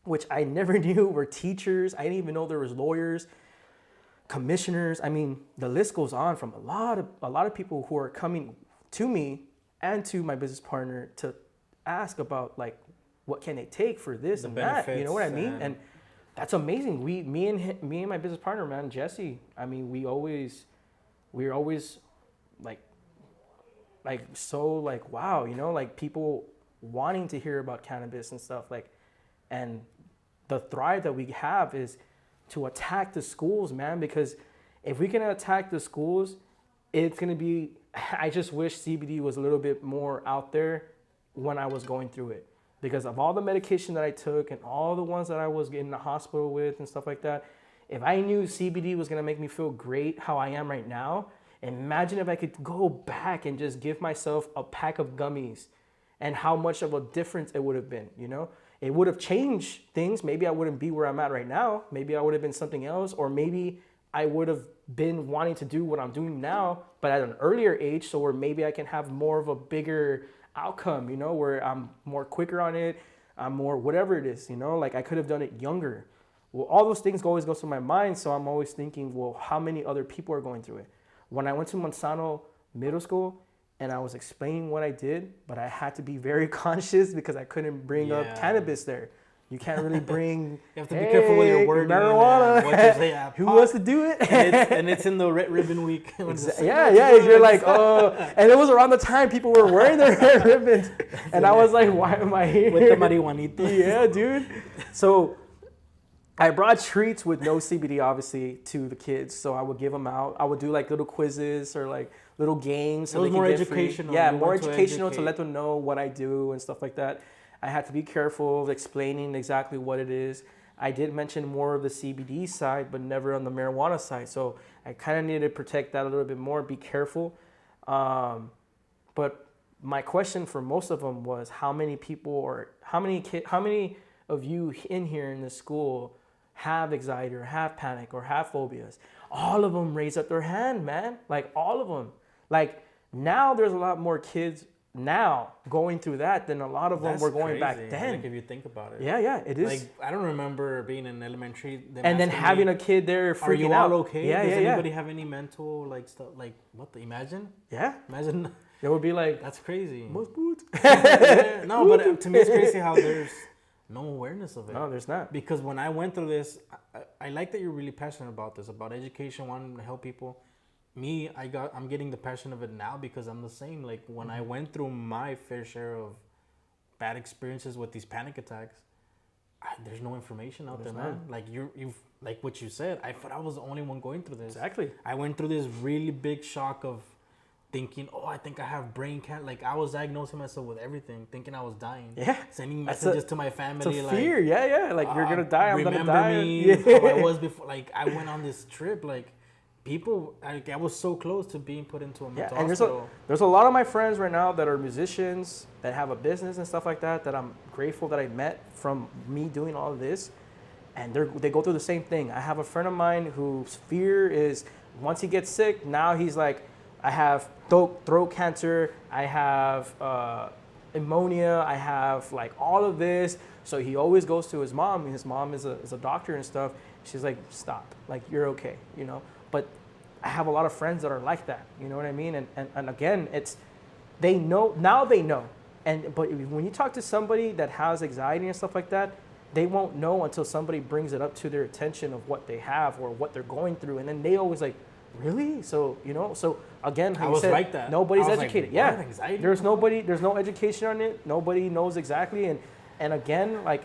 which I never knew were teachers. I didn't even know there was lawyers, commissioners. I mean, the list goes on from a lot of people who are coming to me and to my business partner to ask about like, what can they take for this and that? You know what I mean? And that's amazing. Me and my business partner, man, Jesse. I mean, we're always like so like, wow, you know, like people wanting to hear about cannabis and stuff like, and the thrive that we have is to attack the schools, man, because if we can attack the schools, it's going to be, I just wish CBD was a little bit more out there when I was going through it, because of all the medication that I took and all the ones that I was in the hospital with and stuff like that. If I knew CBD was going to make me feel great how I am right now, imagine if I could go back and just give myself a pack of gummies and how much of a difference it would have been, you know? It would have changed things. Maybe I wouldn't be where I'm at right now. Maybe I would have been something else, or maybe I would have been wanting to do what I'm doing now, but at an earlier age, so where maybe I can have more of a bigger outcome, you know, where I'm more quicker on it, I'm more whatever it is, you know, like I could have done it younger. Well, all those things always go through my mind, so I'm always thinking, well, how many other people are going through it? When I went to Manzano Middle School, and I was explaining what I did, but I had to be very conscious because I couldn't bring up cannabis there. You can't really bring. You have to be careful with your wording. Marijuana. What you say, who wants to do it? and it's in the Red Ribbon Week. You're like, oh, and it was around the time people were wearing their red ribbons, and I was like, why am I here? With the marijuanita. Yeah, dude. So I brought treats with no CBD, obviously, to the kids. So I would give them out. I would do like little quizzes or like little games. So it was more educational. Yeah, more educational to let them know what I do and stuff like that. I had to be careful of explaining exactly what it is. I did mention more of the CBD side, but never on the marijuana side. So I kind of needed to protect that a little bit more, be careful. But my question for most of them was, how many of you in here in the school have anxiety or have panic or have phobias? All of them raised up their hand, man. Like all of them. Like now there's a lot more kids now going through that than a lot of them were going back then. Like if you think about it. Yeah, it is. Like I don't remember being in elementary. And then having a kid there freaking out. Are you all okay? Yeah, Does anybody have any mental like stuff? Like what? Imagine. Yeah. Imagine. It would be like. That's crazy. Most boots. No, but to me it's crazy how there's no awareness of it. No, there's not. Because when I went through this, I like that you're really passionate about this, about education, wanting to help people. Me, I'm getting the passion of it now because I'm the same. Like when I went through my fair share of bad experiences with these panic attacks, there's no information out there, man. Like you've like what you said. I thought I was the only one going through this. Exactly. I went through this really big shock of thinking, oh, I think I have brain cancer. Like I was diagnosing myself with everything, thinking I was dying. Yeah. Sending messages to my family. It's a fear. Yeah. Like you're gonna die. I'm gonna die. Remember me how I was before. Like I went on this trip. Like people, I was so close to being put into a mental hospital. There's a lot of my friends right now that are musicians that have a business and stuff like that I'm grateful that I met from me doing all of this, and they go through the same thing. I have a friend of mine whose fear is once he gets sick, now he's like, I have throat cancer, I have pneumonia, I have like all of this. So he always goes to his mom, and his mom is a doctor and stuff. She's like, stop, like you're okay, you know. But I have a lot of friends that are like that, you know what I mean? And again, they know, but when you talk to somebody that has anxiety and stuff like that, they won't know until somebody brings it up to their attention of what they have or what they're going through. And then they always like, really? So, you know, so again, how I you was said, like that. Nobody's educated. Like, yeah. There's no education on it. Nobody knows exactly. And again, like,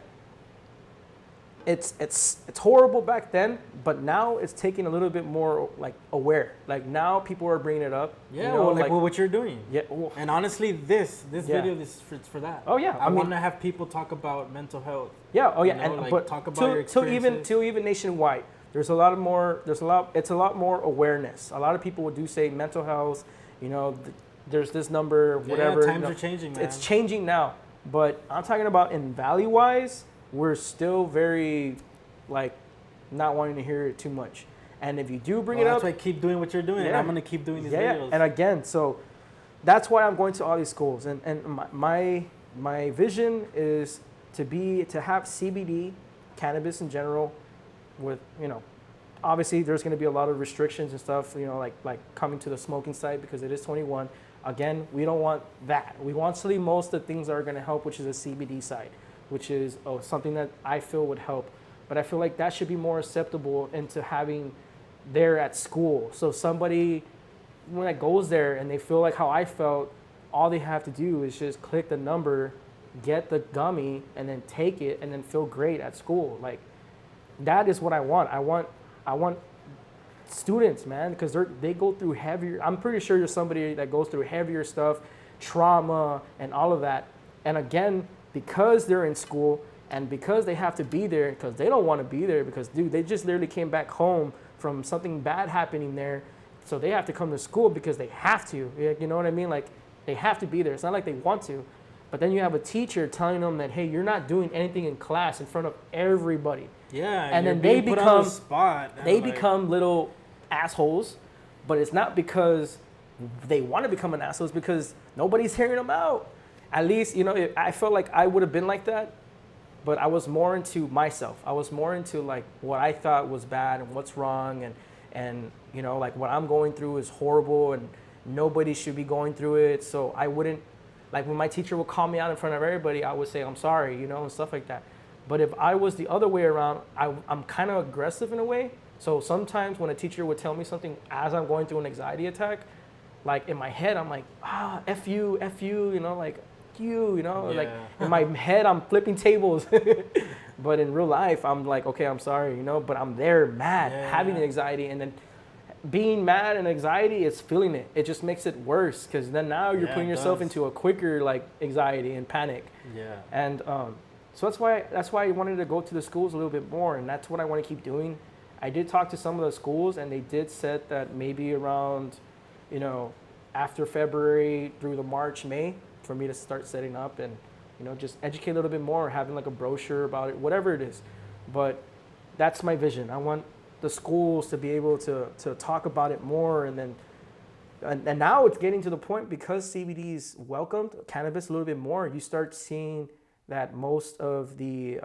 it's horrible back then, but now it's taking a little bit more like aware. Like now people are bringing it up. Yeah, you know, well, what you're doing. Yeah. Well, And honestly, this Yeah. video is for that. Oh, yeah. I I mean- want to have people talk about mental health. yeah. Oh yeah. You know, And like, but talk about your to even experiences. nationwide, there's a lot more. It's a lot more awareness. A lot of people do say mental health. You know, there's this number, whatever. Yeah, times you know, are changing, man. It's changing now, but I'm talking about in value wise, we're still very like not wanting to hear it too much. And if you do bring it that's up, why keep doing what you're doing, and Yeah. I'm gonna keep doing these yeah, videos. and again, so that's why I'm going to all these schools. And my vision is to have CBD, cannabis in general, with obviously there's going to be a lot of restrictions and stuff, like coming to the smoking site because it is 21. Again, we don't want that. We want to leave most of the things that are going to help, which is a CBD side, which is something that I feel would help. But I feel like that should be more acceptable into having there at school. So somebody, when it goes there and they feel like how I felt, all they have to do is just click the number, get the gummy, and then take it, and then feel great at school. Like that is what I want. I want students, man, because they go through heavier. I'm pretty sure you're somebody that goes through heavier stuff, trauma, and all of that. And again, because they're in school and because they have to be there, because they don't want to be there, because dude, they just literally came back home from something bad happening there, so they have to come to school because they have to. You know what I mean? Like they have to be there. It's not like they want to. But then you have a teacher telling them that, hey, you're not doing anything in class in front of everybody. Yeah, And then you're they being put on the become spot. and, they like, become little assholes, but it's not because they want to become an asshole. It's because nobody's hearing them out. At least, I felt like I would have been like that, but I was more into myself. I was more into like what I thought was bad and what's wrong, and like what I'm going through is horrible and nobody should be going through it. So I wouldn't, like when my teacher would call me out in front of everybody, I would say I'm sorry, and stuff like that. But if I was the other way around, I'm kind of aggressive in a way. So sometimes when a teacher would tell me something as I'm going through an anxiety attack, like in my head, I'm like, F you, like you, like in my head, I'm flipping tables. But in real life, I'm like, okay, I'm sorry, but I'm there mad, having the anxiety. And then being mad and anxiety is feeling it. It just makes it worse because then now you're putting yourself into a quicker like anxiety and panic. Yeah. And so that's why I wanted to go to the schools a little bit more, and that's what I want to keep doing. I did talk to some of the schools, and they did said that maybe around, after February through the March, May, for me to start setting up and, just educate a little bit more, having like a brochure about it, whatever it is. But that's my vision. I want the schools to be able to talk about it more, and then and now it's getting to the point because CBD is welcomed, cannabis a little bit more. You start seeing that most of the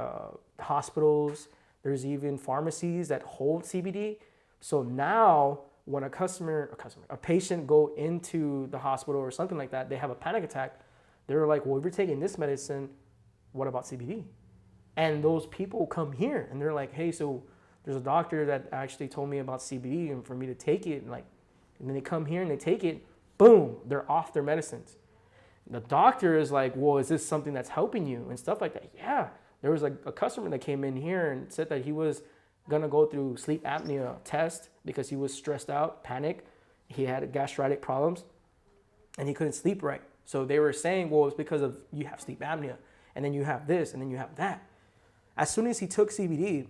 hospitals, there's even pharmacies that hold CBD. So now when a patient go into the hospital or something like that, they have a panic attack, they're like, well, if you're taking this medicine, what about CBD? And those people come here and they're like, hey, so there's a doctor that actually told me about CBD and for me to take it. And then they come here and they take it, boom, they're off their medicines. The doctor is like, well, is this something that's helping you and stuff like that? Yeah. There was a customer that came in here and said that he was going to go through sleep apnea test because he was stressed out, panic. He had gastritic problems and he couldn't sleep right. So they were saying, well, it's because of you have sleep apnea and then you have this and then you have that. As soon as he took CBD,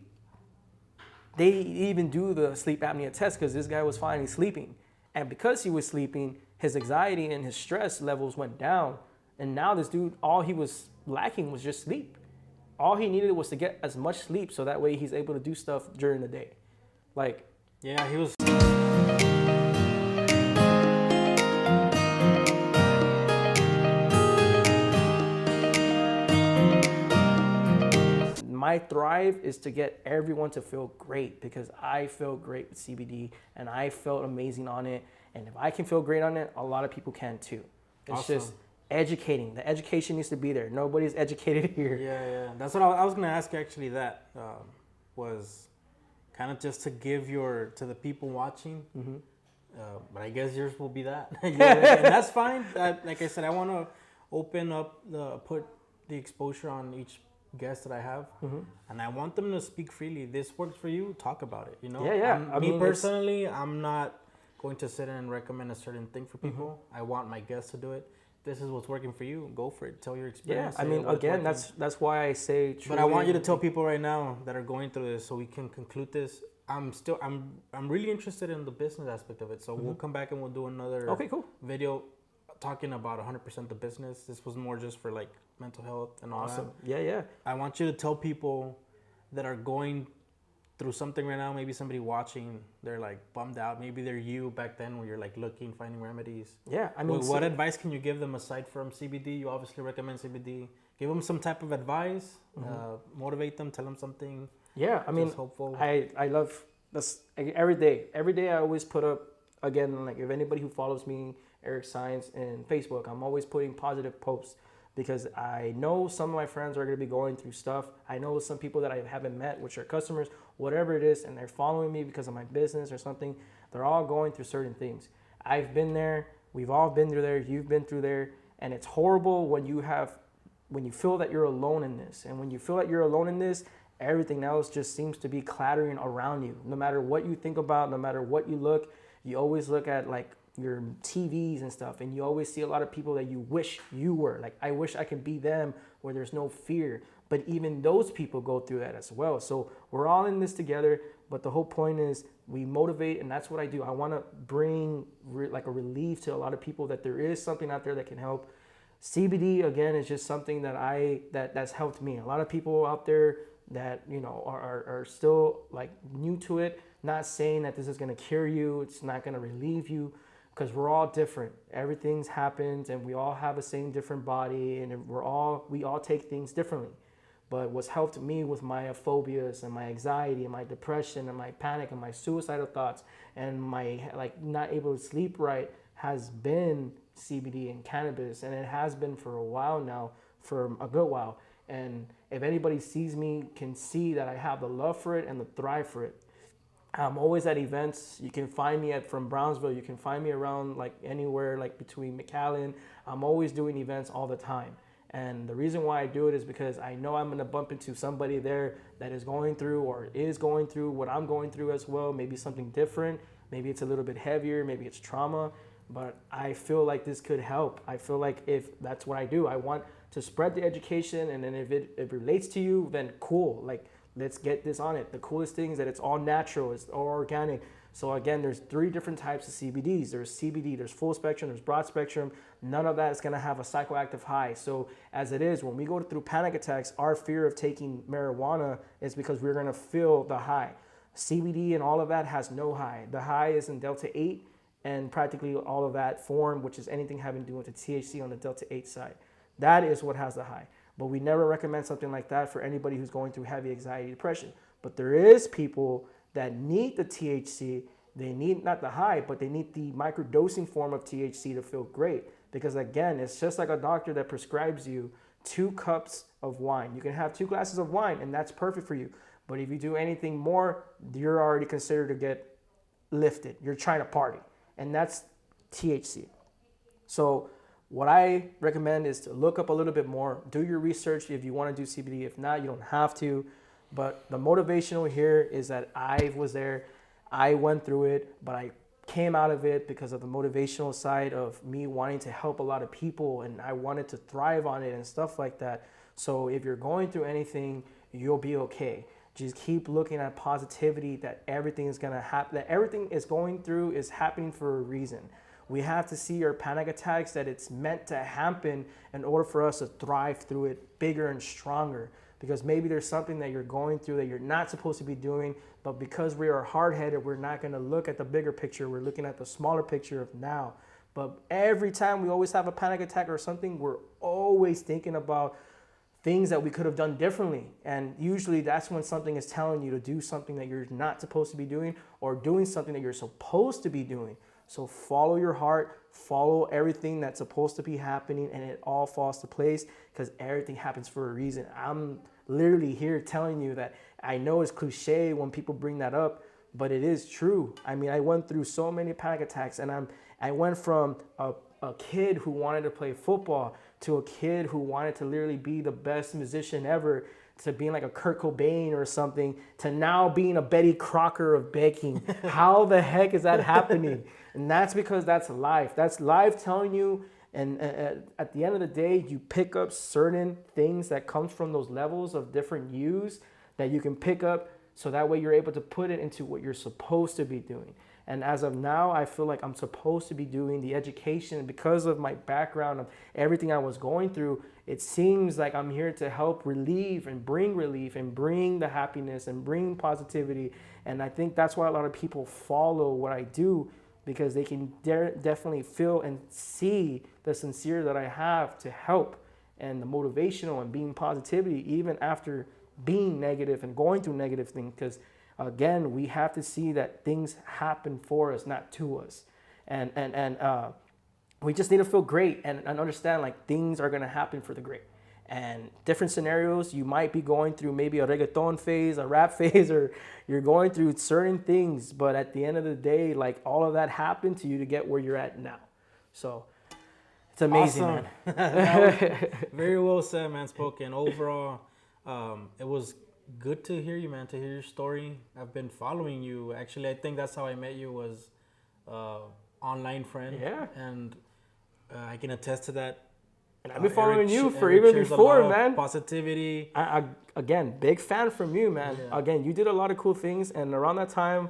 they even do the sleep apnea test because this guy was finally sleeping. And because he was sleeping, his anxiety and his stress levels went down. And now this dude, all he was lacking was just sleep. All he needed was to get as much sleep so that way he's able to do stuff during the day. Like, yeah, he was. my thrive is to get everyone to feel great because I feel great with CBD and I felt amazing on it. And if I can feel great on it, a lot of people can too. It's Awesome. just educating. The education needs to be there. Nobody's educated here. Yeah. That's what I was going to ask actually. That was kind of just to give to the people watching. Mm-hmm. But I guess yours will be that. And that's fine. Like I said, I want to open up, put the exposure on each guests that I have, and I want them to speak freely. This works for you, talk about it. You know, Yeah. Me personally, I'm not going to sit and recommend a certain thing for people. I want my guests to do it. This is what's working for you. Go for it. Tell your experience. Yeah, I mean, again, that's why I say. But I want you to tell people right now that are going through this, so we can conclude this. I'm really interested in the business aspect of it. So we'll come back and we'll do another video talking about 100% the business. This was more just for like mental health and all that. Yeah. I want you to tell people that are going through something right now, maybe somebody watching, they're like bummed out. Maybe they're you back then where you're like looking, finding remedies. Yeah, I mean, what advice can you give them aside from CBD? You obviously recommend CBD. Give them some type of advice, motivate them, tell them something. Yeah, I mean, hopeful. I love this every day. Every day I always put up, again, like if anybody who follows me, Eric Saenz, in Facebook, I'm always putting positive posts. Because I know some of my friends are going to be going through stuff. I know some people that I haven't met, which are customers, whatever it is, and they're following me because of my business or something. They're all going through certain things. I've been there. We've all been through there. You've been through there. And it's horrible when you feel that you're alone in this. And when you feel that you're alone in this, everything else just seems to be clattering around you. No matter what you think about, no matter what you look, you always look at like your TVs and stuff, and you always see a lot of people that you wish you were. Like, I wish I could be them, where there's no fear. But even those people go through that as well. So we're all in this together, but the whole point is we motivate, and that's what I do. I want to bring like a relief to a lot of people that there is something out there that can help. CBD, again, is just something that's helped me. A lot of people out there that, you know, are still like new to it, not saying that this is going to cure you, it's not going to relieve you, because we're all different. Everything's happened, and we all have the same different body, and we all take things differently. But what's helped me with my phobias and my anxiety and my depression and my panic and my suicidal thoughts and my like not able to sleep right has been CBD and cannabis, and it has been for a while now, for a good while. And if anybody sees me, can see that I have the love for it and the thrive for it. I'm always at events. You can find me from Brownsville. You can find me around like anywhere, like between McAllen. I'm always doing events all the time. And the reason why I do it is because I know I'm going to bump into somebody there that is going through or is going through what I'm going through as well. Maybe something different. Maybe it's a little bit heavier. Maybe it's trauma. But I feel like this could help. I feel like if that's what I do, I want to spread the education. And then if it relates to you, then cool. Like, let's get this on it. The coolest thing is that it's all natural, it's all organic. So again, there's 3 different types of CBDs. There's CBD, there's full spectrum, there's broad spectrum. None of that is gonna have a psychoactive high. So as it is, when we go through panic attacks, our fear of taking marijuana is because we're gonna feel the high. CBD and all of that has no high. The high is in Delta 8 and practically all of that form, which is anything having to do with the THC on the Delta 8 side. That is what has the high. But we never recommend something like that for anybody who's going through heavy anxiety, depression. But there is people that need the THC. They need not the high, but they need the microdosing form of THC to feel great. Because again, it's just like a doctor that prescribes you 2 cups of wine. You can have 2 glasses of wine, and that's perfect for you. But if you do anything more, you're already considered to get lifted. You're trying to party, and that's THC. So what I recommend is to look up a little bit more, do your research if you want to do CBD. If not, you don't have to. But the motivational here is that I was there, I went through it, but I came out of it because of the motivational side of me wanting to help a lot of people, and I wanted to thrive on it and stuff like that. So if you're going through anything, you'll be okay. Just keep looking at positivity, that everything is gonna happen, that everything is going through is happening for a reason. We have to see our panic attacks that it's meant to happen in order for us to thrive through it bigger and stronger. Because maybe there's something that you're going through that you're not supposed to be doing, but because we are hard-headed, we're not gonna look at the bigger picture. We're looking at the smaller picture of now. But every time we always have a panic attack or something, we're always thinking about things that we could have done differently. And usually that's when something is telling you to do something that you're not supposed to be doing, or doing something that you're supposed to be doing. So follow your heart, follow everything that's supposed to be happening, and it all falls to place because everything happens for a reason. I'm literally here telling you that. I know it's cliche when people bring that up, but it is true. I mean, I went through so many panic attacks, and I went from a kid who wanted to play football to a kid who wanted to literally be the best musician ever, to being like a Kurt Cobain or something to now being a Betty Crocker of baking. How the heck is that happening? And that's because that's life. That's life telling you. And at the end of the day, you pick up certain things that comes from those levels of different yous that you can pick up, so that way you're able to put it into what you're supposed to be doing. And as of now, I feel like I'm supposed to be doing the education because of my background of everything I was going through. It seems like I'm here to help relieve and bring the happiness and bring positivity. And I think that's why a lot of people follow what I do, because they can definitely feel and see the sincere that I have to help, and the motivational and being positivity even after being negative and going through negative things. Because again, we have to see that things happen for us, not to us. And we just need to feel great and understand like things are going to happen for the great. And different scenarios, you might be going through maybe a reggaeton phase, a rap phase, or you're going through certain things. But at the end of the day, like all of that happened to you to get where you're at now. So it's amazing, Awesome. man. Very well said, man. Spoken. Overall, it was good to hear you, man, to hear your story. I've been following you. Actually, I think that's how I met you, was online friend. Yeah. And I can attest to that. And I've been following you for Eric even shares a before, lot of man. Positivity. Again, big fan from you, man. Yeah. Again, you did a lot of cool things, and around that time,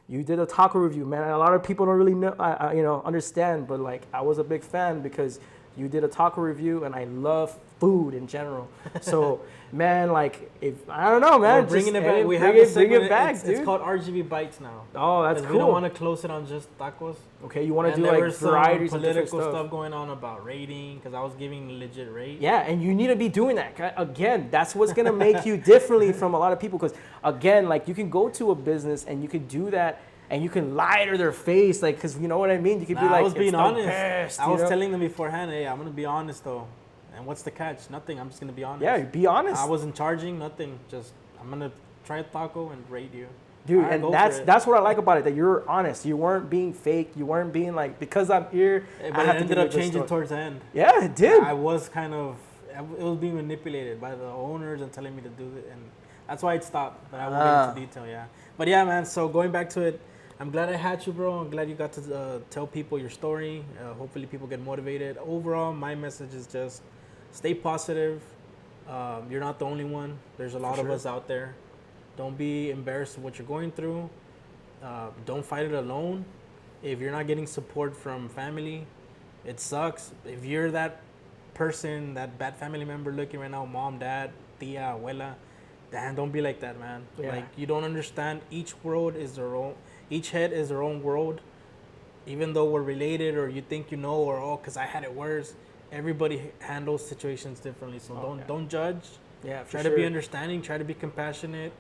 you did a taco review, man. And a lot of people don't really know, understand, but like I was a big fan because you did a taco review, and I love food in general. So, man, like if I don't know, man, We're bringing just, it back. hey, We bring have it, a bring segment. it back, it's, dude. It's called RGB Bites now. Oh, that's cool. We don't want to close it on just tacos. Okay, you want to And do there like was some varieties of different political stuff. going on about rating, because I was giving legit rates. Yeah, and you need to be doing that. Again, that's what's going to make you differently from a lot of people. Because, again, like you can go to a business and you can do that and you can lie to their face. Like, because you know what I mean? You could be like, I was being it's the honest. best, I you was know? telling them beforehand, hey, I'm going to be honest, though. And what's the catch? Nothing. I'm just going to be honest. Yeah, be honest. I wasn't charging, nothing. Just, I'm going to try a taco and rate you. Dude, Alright, and go that's what I like about it, that you're honest. You weren't being fake. You weren't being like, because I'm here, But I it have to ended give you a up good changing story. towards the end. Yeah, it did. I was kind of, it was being manipulated by the owners and telling me to do it. And that's why it stopped. But I won't get into detail, yeah. But yeah, man, so going back to it, I'm glad I had you, bro. I'm glad you got to tell people your story. Hopefully people get motivated. Overall, my message is just stay positive. You're not the only one. There's a lot of us out there. Don't be embarrassed of what you're going through. Don't fight it alone. If you're not getting support from family, it sucks. If you're that person, that bad family member looking right now, mom, dad, tia, abuela, damn, don't be like that, man. Yeah. Like, you don't understand. Each world is their own. Each head is their own world. Even though we're related, or you think you know, or oh, because I had it worse. Everybody handles situations differently. So don't judge. Yeah, for Try sure. to be understanding. Try to be compassionate.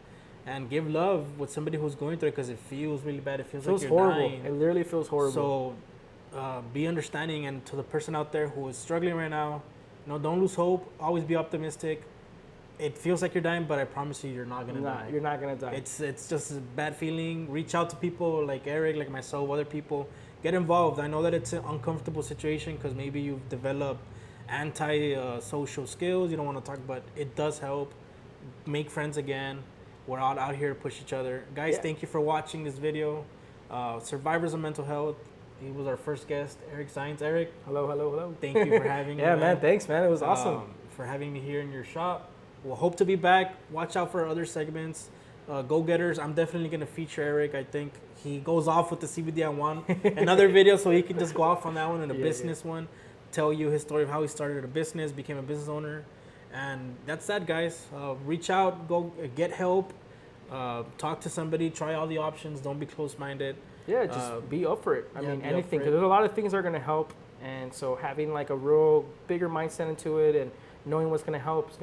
And give love with somebody who's going through it, because it feels really bad. It feels like you're horrible. dying. It literally feels horrible. So be understanding, and to the person out there who is struggling right now, don't lose hope. Always be optimistic. It feels like you're dying, but I promise you, you're not gonna die. You're not gonna die. It's just a bad feeling. Reach out to people like Eric, like myself, other people. Get involved. I know that it's an uncomfortable situation because maybe you've developed anti-social skills. You don't want to talk, but it does help. Make friends again. We're all out here to push each other. Guys, thank you for watching this video. Survivors of Mental Health. He was our first guest, Eric Saenz. Eric, Hello. thank you for having me. Yeah, man. Thanks, man. It was awesome. For having me here in your shop. We'll hope to be back. Watch out for other segments. Go-getters, I'm definitely going to feature Eric. I think he goes off with the CBD I want. Another video, so he can just go off on that one and a business one. Tell you his story of how he started a business, became a business owner. And that's that, guys. Reach out, go get help, talk to somebody, try all the options. Don't be close-minded. Yeah, just be up for it. I mean, be up anything, for it. because there's a lot of things that are going to help. And so having like a real bigger mindset into it and knowing what's going to help it's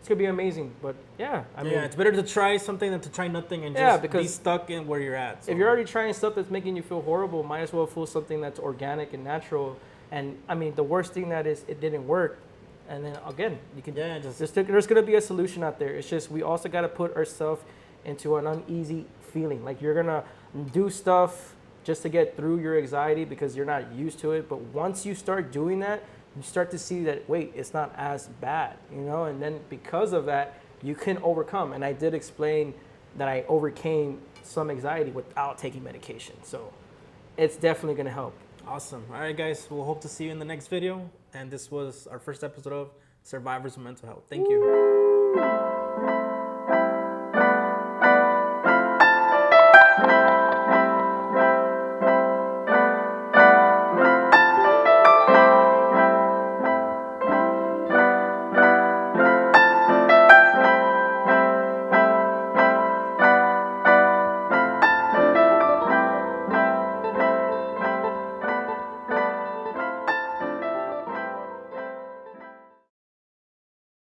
gonna be amazing. But yeah, I mean, it's better to try something than to try nothing and just be stuck in where you're at. So. If you're already trying stuff that's making you feel horrible, might as well feel something that's organic and natural. And I mean, the worst thing that is it didn't work. And then again, you can there's going to be a solution out there. It's just we also got to put ourselves into an uneasy feeling. Like you're going to do stuff just to get through your anxiety because you're not used to it. But once you start doing that, you start to see that, wait, it's not as bad, And then because of that, you can overcome. And I did explain that I overcame some anxiety without taking medication. So it's definitely going to help. Awesome. All right, guys. We'll hope to see you in the next video. And this was our first episode of Survivors of Mental Health. Thank you.